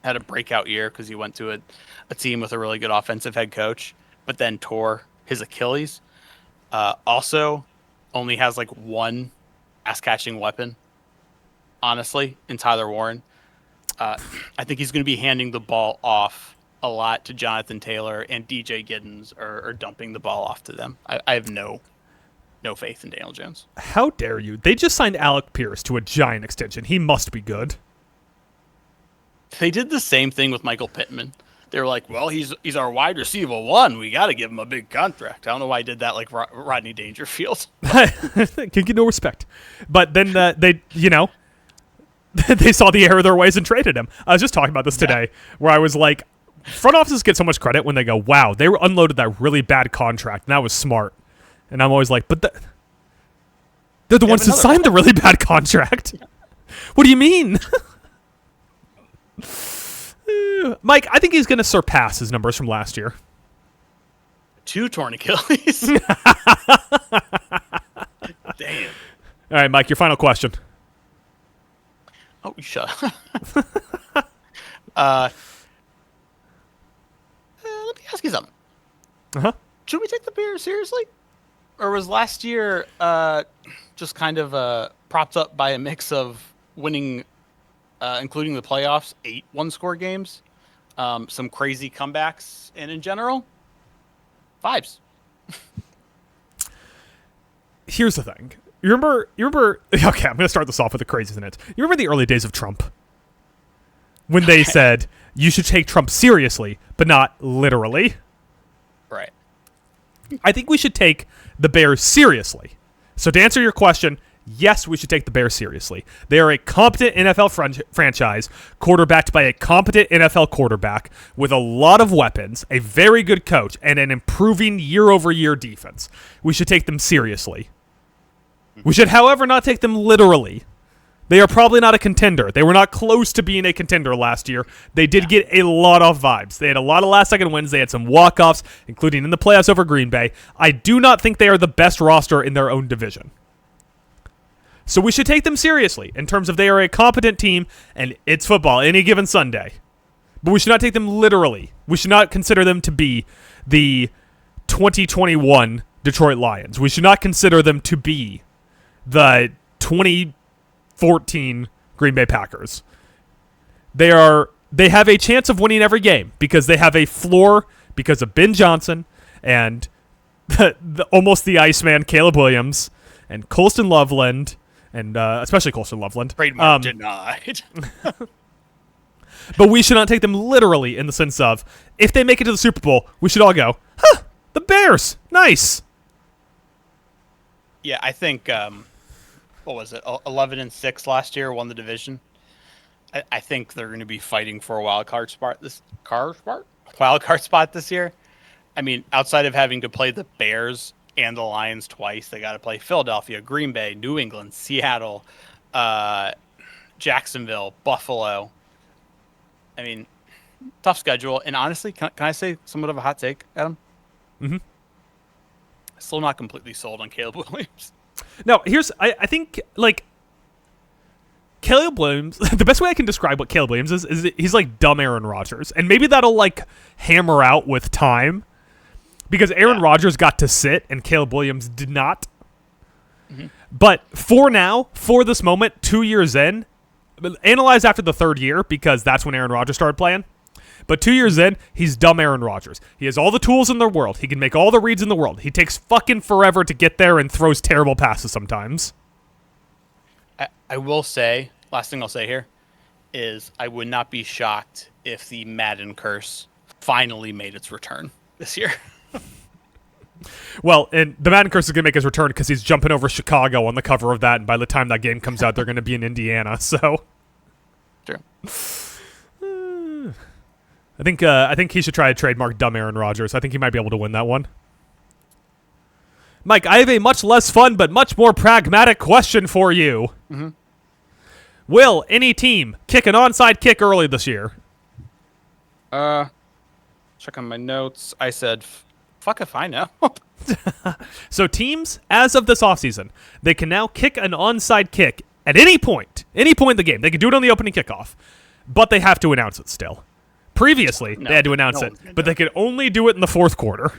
Speaker 3: had a breakout year because he went to a team with a really good offensive head coach, but then tore his Achilles. Also, only has like one pass-catching weapon, honestly, in Tyler Warren. I think he's going to be handing the ball off a lot to Jonathan Taylor, and DJ Giddens are dumping the ball off to them. I have no faith in Daniel Jones.
Speaker 2: How dare you? They just signed Alec Pierce to a giant extension. He must be good.
Speaker 3: They did the same thing with Michael Pittman. They were like, well, he's our wide receiver 1. We got to give him a big contract. I don't know why I did that like Rodney Dangerfield.
Speaker 2: Can get no respect. But then they saw the error of their ways and traded him. I was just talking about this today where I was like, front offices get so much credit when they go, wow, they unloaded that really bad contract, and that was smart. And I'm always like, but they're the ones who signed the really bad contract. Yeah. What do you mean? Mike, I think he's going to surpass his numbers from last year.
Speaker 3: 2 torn Achilles. Damn.
Speaker 2: All right, Mike, your final question.
Speaker 3: Oh, shut up. Let me ask you something.
Speaker 2: Uh-huh.
Speaker 3: Should we take the Bears seriously? Or was last year just kind of propped up by a mix of winning, including the playoffs, 8 one-score games, some crazy comebacks, and in general, vibes?
Speaker 2: Here's the thing. You remember? Okay, I'm going to start this off with the crazy in it. You remember the early days of Trump? When they said, you should take Trump seriously, but not literally.
Speaker 3: Right.
Speaker 2: I think we should take the Bears seriously. So to answer your question, yes, we should take the Bears seriously. They are a competent NFL franchise, quarterbacked by a competent NFL quarterback with a lot of weapons, a very good coach, and an improving year-over-year defense. We should take them seriously. We should, however, not take them literally. They are probably not a contender. They were not close to being a contender last year. They did get a lot of vibes. They had a lot of last-second wins. They had some walk-offs, including in the playoffs over Green Bay. I do not think they are the best roster in their own division. So we should take them seriously in terms of they are a competent team, and it's football any given Sunday. But we should not take them literally. We should not consider them to be the 2021 Detroit Lions. We should not consider them to be the 2014 Green Bay Packers. They have a chance of winning every game because they have a floor because of Ben Johnson and almost the Iceman Caleb Williams and Colston Loveland and especially Colston Loveland.
Speaker 3: Trademark denied.
Speaker 2: But we should not take them literally in the sense of if they make it to the Super Bowl, we should all go, huh, the Bears, nice.
Speaker 3: Yeah, I think what was it? 11-6 last year, won the division. I think they're going to be fighting for a wild card spot this year. I mean, outside of having to play the Bears and the Lions twice, they got to play Philadelphia, Green Bay, New England, Seattle, Jacksonville, Buffalo. I mean, tough schedule. And honestly, can I say somewhat of a hot take, Adam?
Speaker 2: Mm-hmm.
Speaker 3: Still not completely sold on Caleb Williams.
Speaker 2: No, I think, like, Caleb Williams, the best way I can describe what Caleb Williams is he's like dumb Aaron Rodgers. And maybe that'll, like, hammer out with time. Because Aaron Rodgers got to sit and Caleb Williams did not. Mm-hmm. But for now, for this moment, 2 years in, analyze after the 3rd year because that's when Aaron Rodgers started playing. But 2 years in, he's dumb Aaron Rodgers. He has all the tools in the world. He can make all the reads in the world. He takes fucking forever to get there and throws terrible passes sometimes.
Speaker 3: I will say, last thing I'll say here, is I would not be shocked if the Madden curse finally made its return this year.
Speaker 2: Well, and the Madden curse is going to make his return because he's jumping over Chicago on the cover of that, and by the time that game comes out, they're going to be in Indiana, so...
Speaker 3: True.
Speaker 2: I think he should try to trademark dumb Aaron Rodgers. I think he might be able to win that one. Mike, I have a much less fun but much more pragmatic question for you.
Speaker 3: Mm-hmm.
Speaker 2: Will any team kick an onside kick early this year?
Speaker 3: Check on my notes. I said, fuck if I know.
Speaker 2: So teams, as of this offseason, they can now kick an onside kick at any point in the game. They can do it on the opening kickoff, but they have to announce it still. Previously, they had to announce it, but they could only do it in the fourth quarter.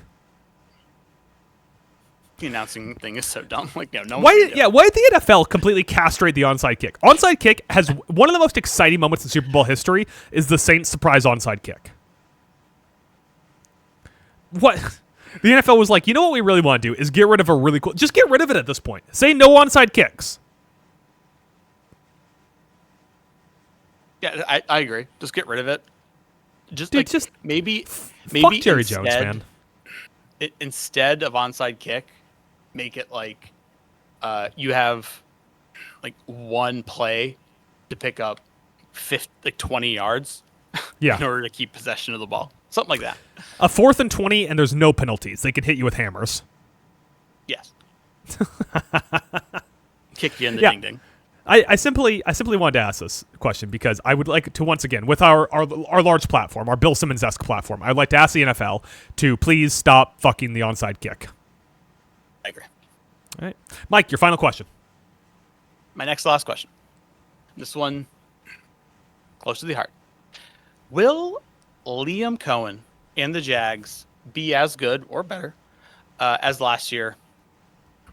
Speaker 3: The announcing thing is so dumb. Like, no
Speaker 2: Why did the NFL completely castrate the onside kick? Onside kick has one of the most exciting moments in Super Bowl history is the Saints surprise onside kick. What? The NFL was like, you know what we really want to do is get rid of a really cool... Just get rid of it at this point. Say no onside kicks.
Speaker 3: Yeah, I agree. Just get rid of it.
Speaker 2: Dude,
Speaker 3: maybe
Speaker 2: fuck Jerry Jones, man.
Speaker 3: Instead of onside kick, make it like you have like one play to pick up 20 yards
Speaker 2: in
Speaker 3: order to keep possession of the ball. Something like that.
Speaker 2: A 4th and 20 and there's no penalties. They can hit you with hammers.
Speaker 3: Yes. Kick you in the ding-ding.
Speaker 2: I simply wanted to ask this question because I would like to, once again, with our large platform, our Bill Simmons-esque platform, I would like to ask the NFL to please stop fucking the onside kick.
Speaker 3: I agree.
Speaker 2: All right. Mike, your final question.
Speaker 3: My last question. This one, close to the heart. Will Liam Cohen and the Jags be as good or better as last year?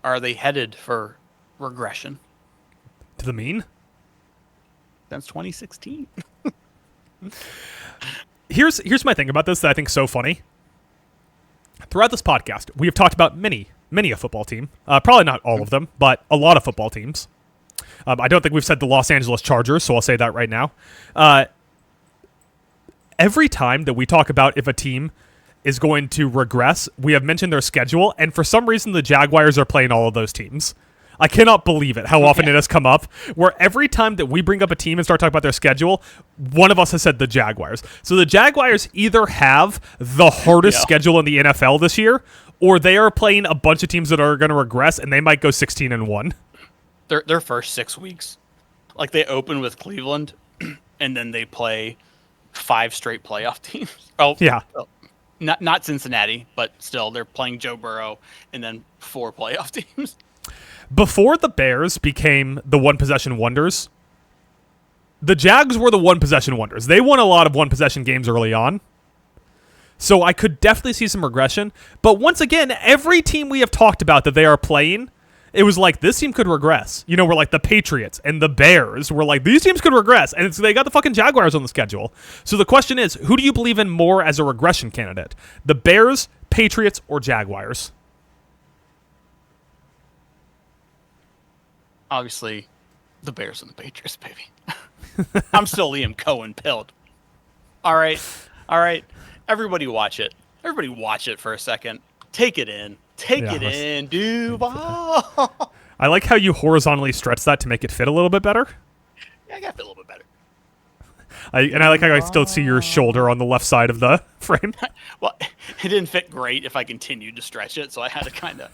Speaker 3: Are they headed for regression?
Speaker 2: To the mean?
Speaker 3: Since 2016.
Speaker 2: Here's my thing about this that I think is so funny. Throughout this podcast, we have talked about many a football team. Probably not all of them, but a lot of football teams. I don't think we've said the Los Angeles Chargers, so I'll say that right now. Every time that we talk about if a team is going to regress, we have mentioned their schedule, and for some reason the Jaguars are playing all of those teams. I cannot believe it, how often it has come up, where every time that we bring up a team and start talking about their schedule, one of us has said the Jaguars. So the Jaguars either have the hardest schedule in the NFL this year, or they are playing a bunch of teams that are going to regress, and they might go 16-1.
Speaker 3: Their first 6 weeks, like they open with Cleveland, and then they play 5 straight playoff teams. Oh, yeah. Not Cincinnati, but still, they're playing Joe Burrow, and then 4 playoff teams.
Speaker 2: Before the Bears became the one-possession wonders, the Jags were the one-possession wonders. They won a lot of one-possession games early on. So I could definitely see some regression. But once again, every team we have talked about that they are playing, it was like, this team could regress. You know, we're like the Patriots and the Bears. We're like, these teams could regress. And they got the fucking Jaguars on the schedule. So the question is, who do you believe in more as a regression candidate? The Bears, Patriots, or Jaguars?
Speaker 3: Obviously, the Bears and the Patriots, baby. I'm still Liam Cohen pilled. All right. Everybody watch it. Everybody watch it for a second. Take it in. Take it in, Duval.
Speaker 2: I like how you horizontally stretch that to make it fit a little bit better.
Speaker 3: Yeah, I got to fit a little bit better.
Speaker 2: I like how I still see your shoulder on the left side of the frame.
Speaker 3: Well, it didn't fit great if I continued to stretch it, so I had to kind of...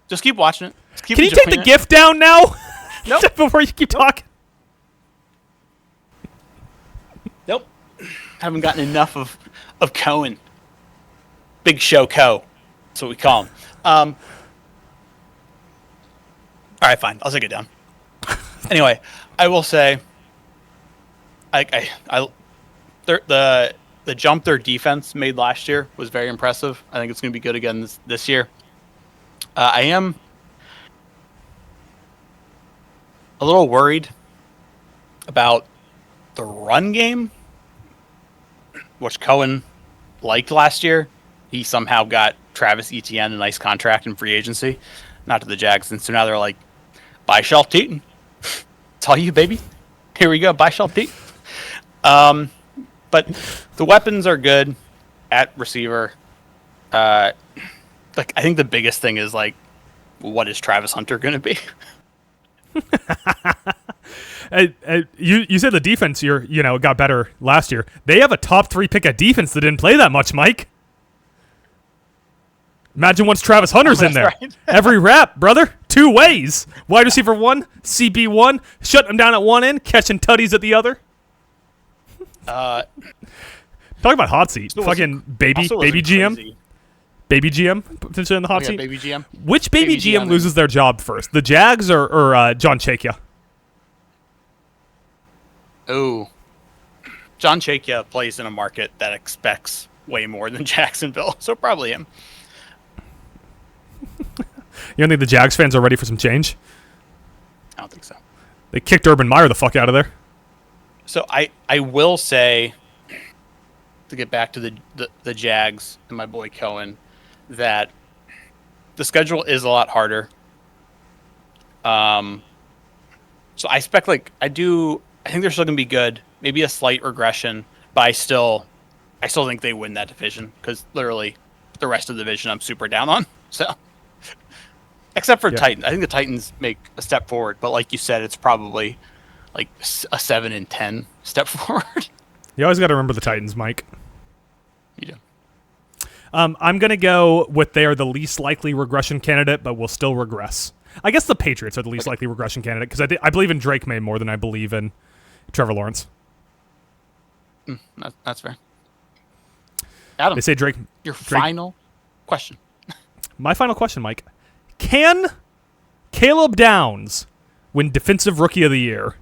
Speaker 3: just keep watching it.
Speaker 2: Can you take the GIF down now?
Speaker 3: Nope.
Speaker 2: Before you keep talking?
Speaker 3: Nope. Haven't gotten enough of Cohen. Big Show Co. That's what we call him. All right, fine. I'll take it down. Anyway, I will say, the jump their defense made last year was very impressive. I think it's going to be good again this year. I am a little worried about the run game, which Cohen liked last year. He somehow got Travis Etienne a nice contract in free agency, not to the Jags. And so now they're like, buy Shelf Teton. It's all you, baby. Here we go. Buy Shelf Teton. But the weapons are good at receiver. I think the biggest thing is, like, what is Travis Hunter going to be?
Speaker 2: You said the defense got better last year. They have a top 3 pick at defense that didn't play that much, Mike. Imagine once Travis Hunter's in there.
Speaker 3: Right.
Speaker 2: Every rep, brother. 2 ways. Wide receiver 1, CB1, shutting him down at one end, catching tutties at the other. Talk about hot seat. Fucking baby GM.
Speaker 3: Crazy.
Speaker 2: Baby GM potentially in the hot seat.
Speaker 3: Baby GM.
Speaker 2: Which baby GM loses their job first? The Jags or John Chakia?
Speaker 3: Oh. John Chakia plays in a market that expects way more than Jacksonville, so probably him.
Speaker 2: You don't think the Jags fans are ready for some change?
Speaker 3: I don't think so.
Speaker 2: They kicked Urban Meyer the fuck out of there.
Speaker 3: So I will say, to get back to the Jags and my boy Cohen, that the schedule is a lot harder. So I expect I think they're still gonna be good. Maybe a slight regression, but I still think they win that division because literally the rest of the division I'm super down on. So except for Titans, I think the Titans make a step forward, but like you said, it's probably like a 7-10 step forward.
Speaker 2: You always got to remember the Titans, Mike.
Speaker 3: You do.
Speaker 2: I'm going to go with they are the least likely regression candidate, but will still regress. I guess the Patriots are the least likely regression candidate because I believe in Drake May more than I believe in Trevor Lawrence.
Speaker 3: That's fair. Adam,
Speaker 2: they say Drake.
Speaker 3: Your final question.
Speaker 2: My final question, Mike. Can Caleb Downs win Defensive Rookie of the Year?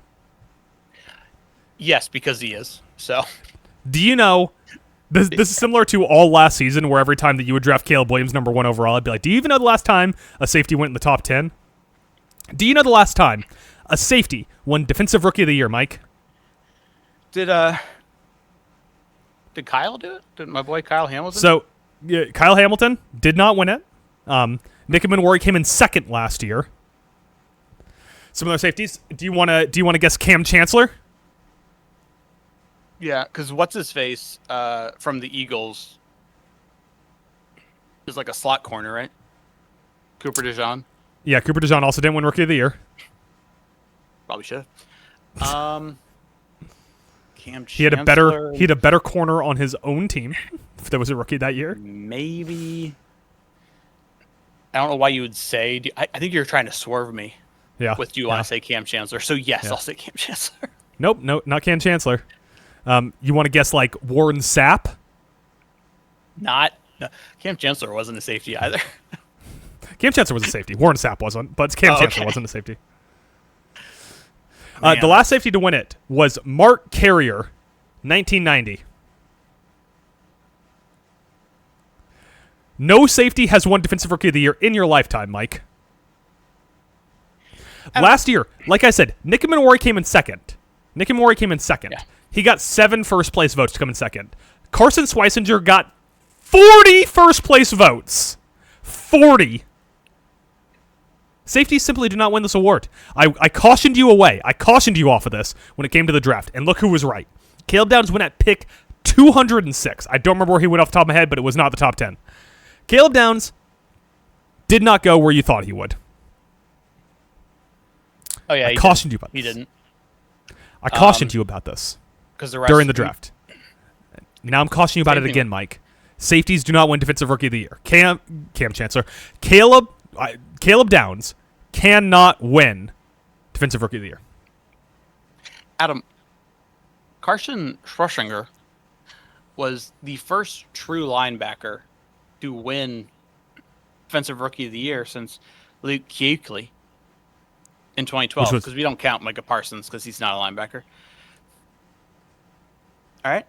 Speaker 3: Yes, because he is. So,
Speaker 2: do you know? This is similar to all last season, where every time that you would draft Caleb Williams number 1 overall, I'd be like, "Do you even know the last time a safety went in the top 10? Do you know the last time a safety won Defensive Rookie of the Year, Mike?"
Speaker 3: Did Kyle do it? Did my boy Kyle Hamilton?
Speaker 2: So, Kyle Hamilton did not win it. Nick Manwari came in second last year. Some other safeties. Do you want to guess Cam Chancellor?
Speaker 3: Yeah, because what's his face from the Eagles is like a slot corner, right? Cooper DeJean.
Speaker 2: Yeah, Cooper DeJean also didn't win Rookie of the Year.
Speaker 3: Probably should. Cam Chancellor.
Speaker 2: He had a better corner on his own team if there was a rookie that year.
Speaker 3: Maybe. I don't know why you would say. I think you're trying to swerve me.
Speaker 2: Yeah.
Speaker 3: With do you want to say Cam Chancellor? So yes, I'll say Cam Chancellor.
Speaker 2: Nope, not Cam Chancellor. You want to guess like Warren Sapp?
Speaker 3: No, Cam Chancellor wasn't a safety either.
Speaker 2: Cam Chancellor was a safety. Warren Sapp wasn't, but Cam Chancellor wasn't a safety.
Speaker 3: Man.
Speaker 2: The last safety to win it was Mark Carrier, 1990. No safety has won Defensive Rookie of the Year in your lifetime, Mike. Last year, like I said, Nick Manwari came in second.
Speaker 3: Yeah.
Speaker 2: He got 7 first-place votes to come in second. Carson Schweisinger got 40 first-place votes. 40. Safeties simply do not win this award. I cautioned you away. I cautioned you off of this when it came to the draft. And look who was right. Caleb Downs went at pick 206. I don't remember where he went off the top of my head, but it was not the top 10. Caleb Downs did not go where you thought he would.
Speaker 3: Oh, yeah.
Speaker 2: I cautioned you about this.
Speaker 3: He didn't.
Speaker 2: I cautioned you about this during the draft. Now I'm cautioning you about it again, Mike. Safeties do not win Defensive Rookie of the Year. Cam Chancellor. Caleb Downs cannot win Defensive Rookie of the Year.
Speaker 3: Adam, Carson Schweisinger was the first true linebacker to win Defensive Rookie of the Year since Luke Kuechly in 2012, because we don't count Micah Parsons because he's not a linebacker. All right?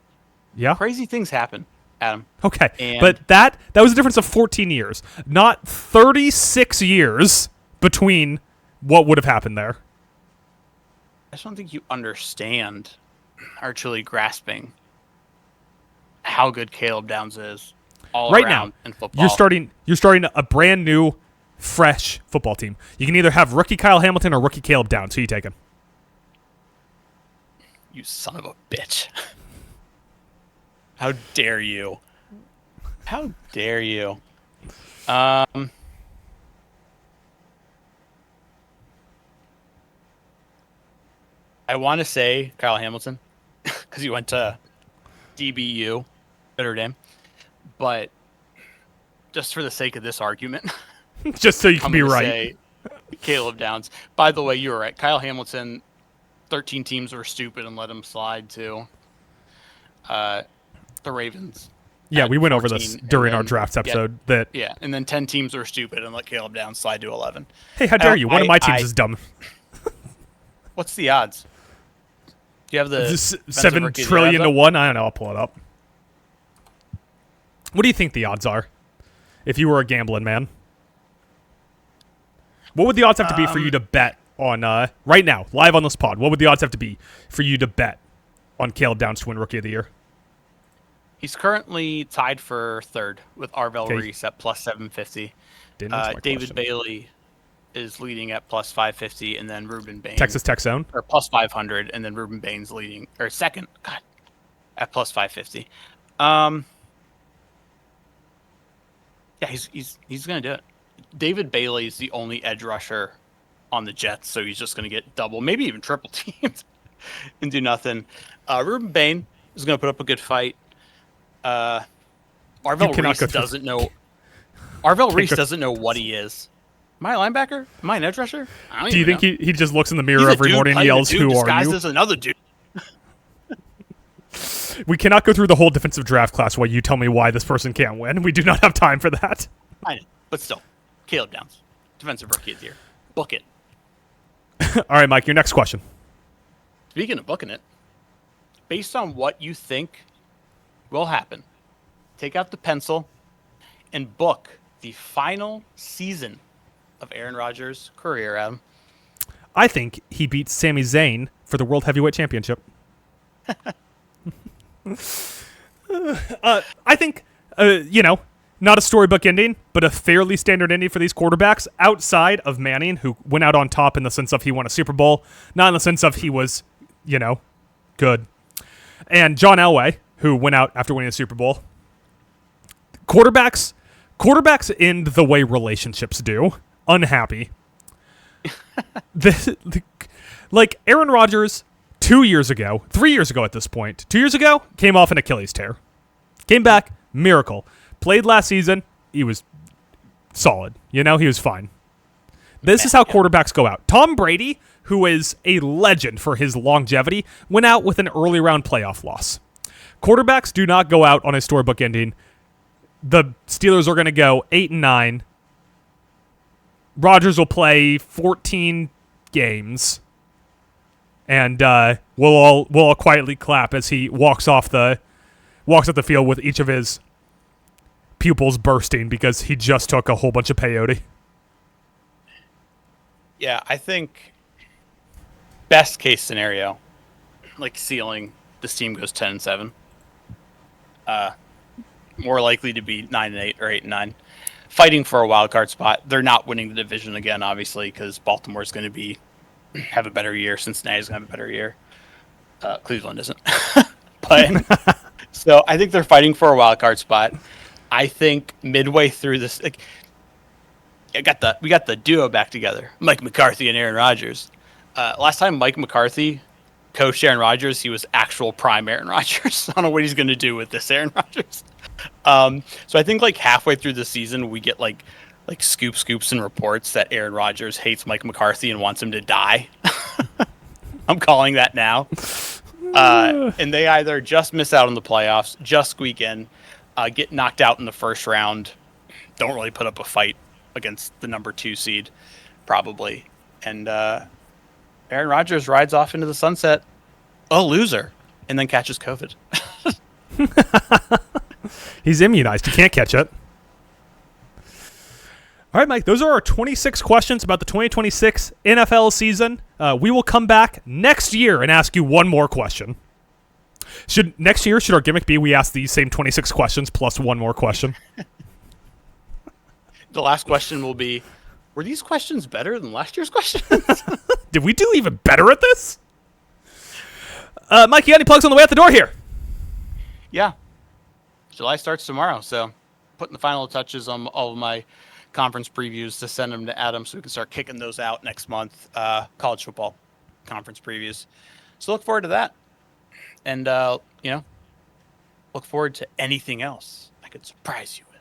Speaker 2: Yeah.
Speaker 3: Crazy things happen, Adam.
Speaker 2: Okay, but that was a difference of 14 years, not 36 years between what would have happened there.
Speaker 3: I just don't think you understand, are truly grasping how good Caleb Downs is all
Speaker 2: right
Speaker 3: around
Speaker 2: now
Speaker 3: in football.
Speaker 2: You're starting a brand new, fresh football team. You can either have rookie Kyle Hamilton or rookie Caleb Downs. Who you taking?
Speaker 3: You son of a bitch. How dare you? How dare you? I want to say Kyle Hamilton because he went to DBU, Notre Dame, but just for the sake of this argument,
Speaker 2: Just so you can
Speaker 3: I'm
Speaker 2: be
Speaker 3: going to
Speaker 2: right.
Speaker 3: say Caleb Downs. By the way, you were right. Kyle Hamilton, 13 teams were stupid and let him slide to the Ravens.
Speaker 2: Yeah,
Speaker 3: at
Speaker 2: we went over this
Speaker 3: 14,
Speaker 2: during our
Speaker 3: and then-
Speaker 2: drafts episode. That
Speaker 3: Yeah, and then 10 teams were stupid and let Caleb Downs slide to 11.
Speaker 2: hey, how dare you? One of my teams is dumb.
Speaker 3: What's the odds? Do you have the
Speaker 2: This
Speaker 3: defensive
Speaker 2: 7
Speaker 3: rookie of the
Speaker 2: trillion
Speaker 3: odds
Speaker 2: to
Speaker 3: up?
Speaker 2: 1. I don't know. I'll pull it up. What do you think the odds are? If you were a gambling man, what would the odds have to be for you to bet on right now, live on this pod? What would the odds have to be for you to bet on Caleb Downs to win Rookie of the Year?
Speaker 3: He's currently tied for third with Arvell
Speaker 2: Okay.
Speaker 3: Reese at plus 750.
Speaker 2: Didn't answer my
Speaker 3: David
Speaker 2: question.
Speaker 3: Bailey is leading at plus 550, and then Ruben Bain
Speaker 2: Texas Tech zone.
Speaker 3: or plus 500, and then Ruben Bain's leading or second. God, at plus 550. Yeah, he's gonna do it. David Bailey is the only edge rusher on the Jets, so he's just gonna get double, maybe even triple teamed, and do nothing. Ruben Bain is gonna put up a good fight. Arvell
Speaker 2: cannot
Speaker 3: Reese
Speaker 2: go through-
Speaker 3: doesn't know. Arvell Reese
Speaker 2: go-
Speaker 3: doesn't know what he is. Am I a linebacker? Am I an edge rusher? I don't
Speaker 2: Do you
Speaker 3: even
Speaker 2: think
Speaker 3: know.
Speaker 2: he just looks in the mirror
Speaker 3: He's a
Speaker 2: every
Speaker 3: dude
Speaker 2: morning and
Speaker 3: playing a
Speaker 2: yells,
Speaker 3: dude
Speaker 2: "Who are
Speaker 3: disguised
Speaker 2: you?"
Speaker 3: as another dude.
Speaker 2: We cannot go through the whole defensive draft class while you tell me why this person can't win. We do not have time for that.
Speaker 3: I know, but still, Caleb Downs, defensive rookie of the year. Book it.
Speaker 2: All right, Mike, your next question.
Speaker 3: Speaking of booking it, based on what you think will happen, take out the pencil and book the final season of Aaron Rodgers' career, Adam.
Speaker 2: I think he beats Sami Zayn for the World Heavyweight Championship. I think, not a storybook ending, but a fairly standard ending for these quarterbacks outside of Manning, who went out on top in the sense of he won a Super Bowl, not in the sense of he was, good. And John Elway, who went out after winning a Super Bowl. Quarterbacks end the way relationships do. Unhappy. Like Aaron Rodgers 3 years ago at this point, 2 years ago, came off an Achilles tear. Came back, miracle. Played last season, he was solid. He was fine. This is how quarterbacks go out. Tom Brady, who is a legend for his longevity, went out with an early round playoff loss. Quarterbacks do not go out on a storybook ending. The Steelers are going to go 8-9. Rodgers will play 14 games, and we'll all quietly clap as he walks off the field with each of his pupils bursting because he just took a whole bunch of peyote.
Speaker 3: Yeah, I think best case scenario, like ceiling, this team goes 10-7. More likely to be 9-8 or 8-9. Fighting for a wild card spot. They're not winning the division again, obviously, because Baltimore's going to have a better year. Cincinnati's going to have a better year. Cleveland isn't. But so I think they're fighting for a wild card spot. I think midway through this, we got the duo back together, Mike McCarthy and Aaron Rodgers. Last time Mike McCarthy coached Aaron Rodgers, he was actual prime Aaron Rodgers. I don't know what he's going to do with this Aaron Rodgers. So I think like halfway through the season, we get like scoops and reports that Aaron Rodgers hates Mike McCarthy and wants him to die. I'm calling that now. And they either just miss out on the playoffs, just squeak in, get knocked out in the first round, don't really put up a fight against the number 2 seed, probably. And Aaron Rodgers rides off into the sunset, a loser, and then catches COVID.
Speaker 2: He's immunized. You can't catch it. All right, Mike, those are our 26 questions about the 2026 NFL season. We will come back next year and ask you one more question. Should our gimmick be we ask these same 26 questions plus one more question?
Speaker 3: The last question will be, were these questions better than last year's questions?
Speaker 2: Did we do even better at this? Mike, you got any plugs on the way out the door here?
Speaker 3: Yeah. July starts tomorrow, so putting the final touches on all of my conference previews to send them to Adam so we can start kicking those out next month. College football conference previews. So look forward to that. And, look forward to anything else I could surprise you with.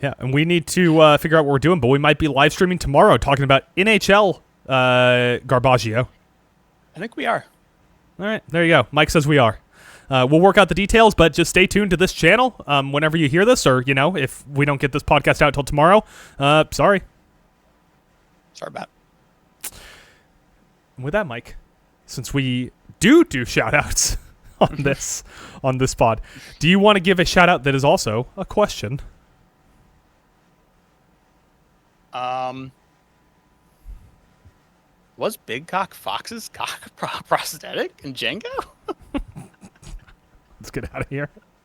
Speaker 2: Yeah, and we need to figure out what we're doing, but we might be live streaming tomorrow talking about NHL Garbaggio.
Speaker 3: I think we are.
Speaker 2: All right, there you go. Mike says we are. We'll work out the details, but just stay tuned to this channel whenever you hear this, or, if we don't get this podcast out until tomorrow, sorry.
Speaker 3: Sorry about it.
Speaker 2: And with that, Mike, since we do shout-outs on this pod, do you want to give a shout-out that is also a question?
Speaker 3: Was Big Cock Fox's cock prosthetic in Django?
Speaker 2: Let's get out of here.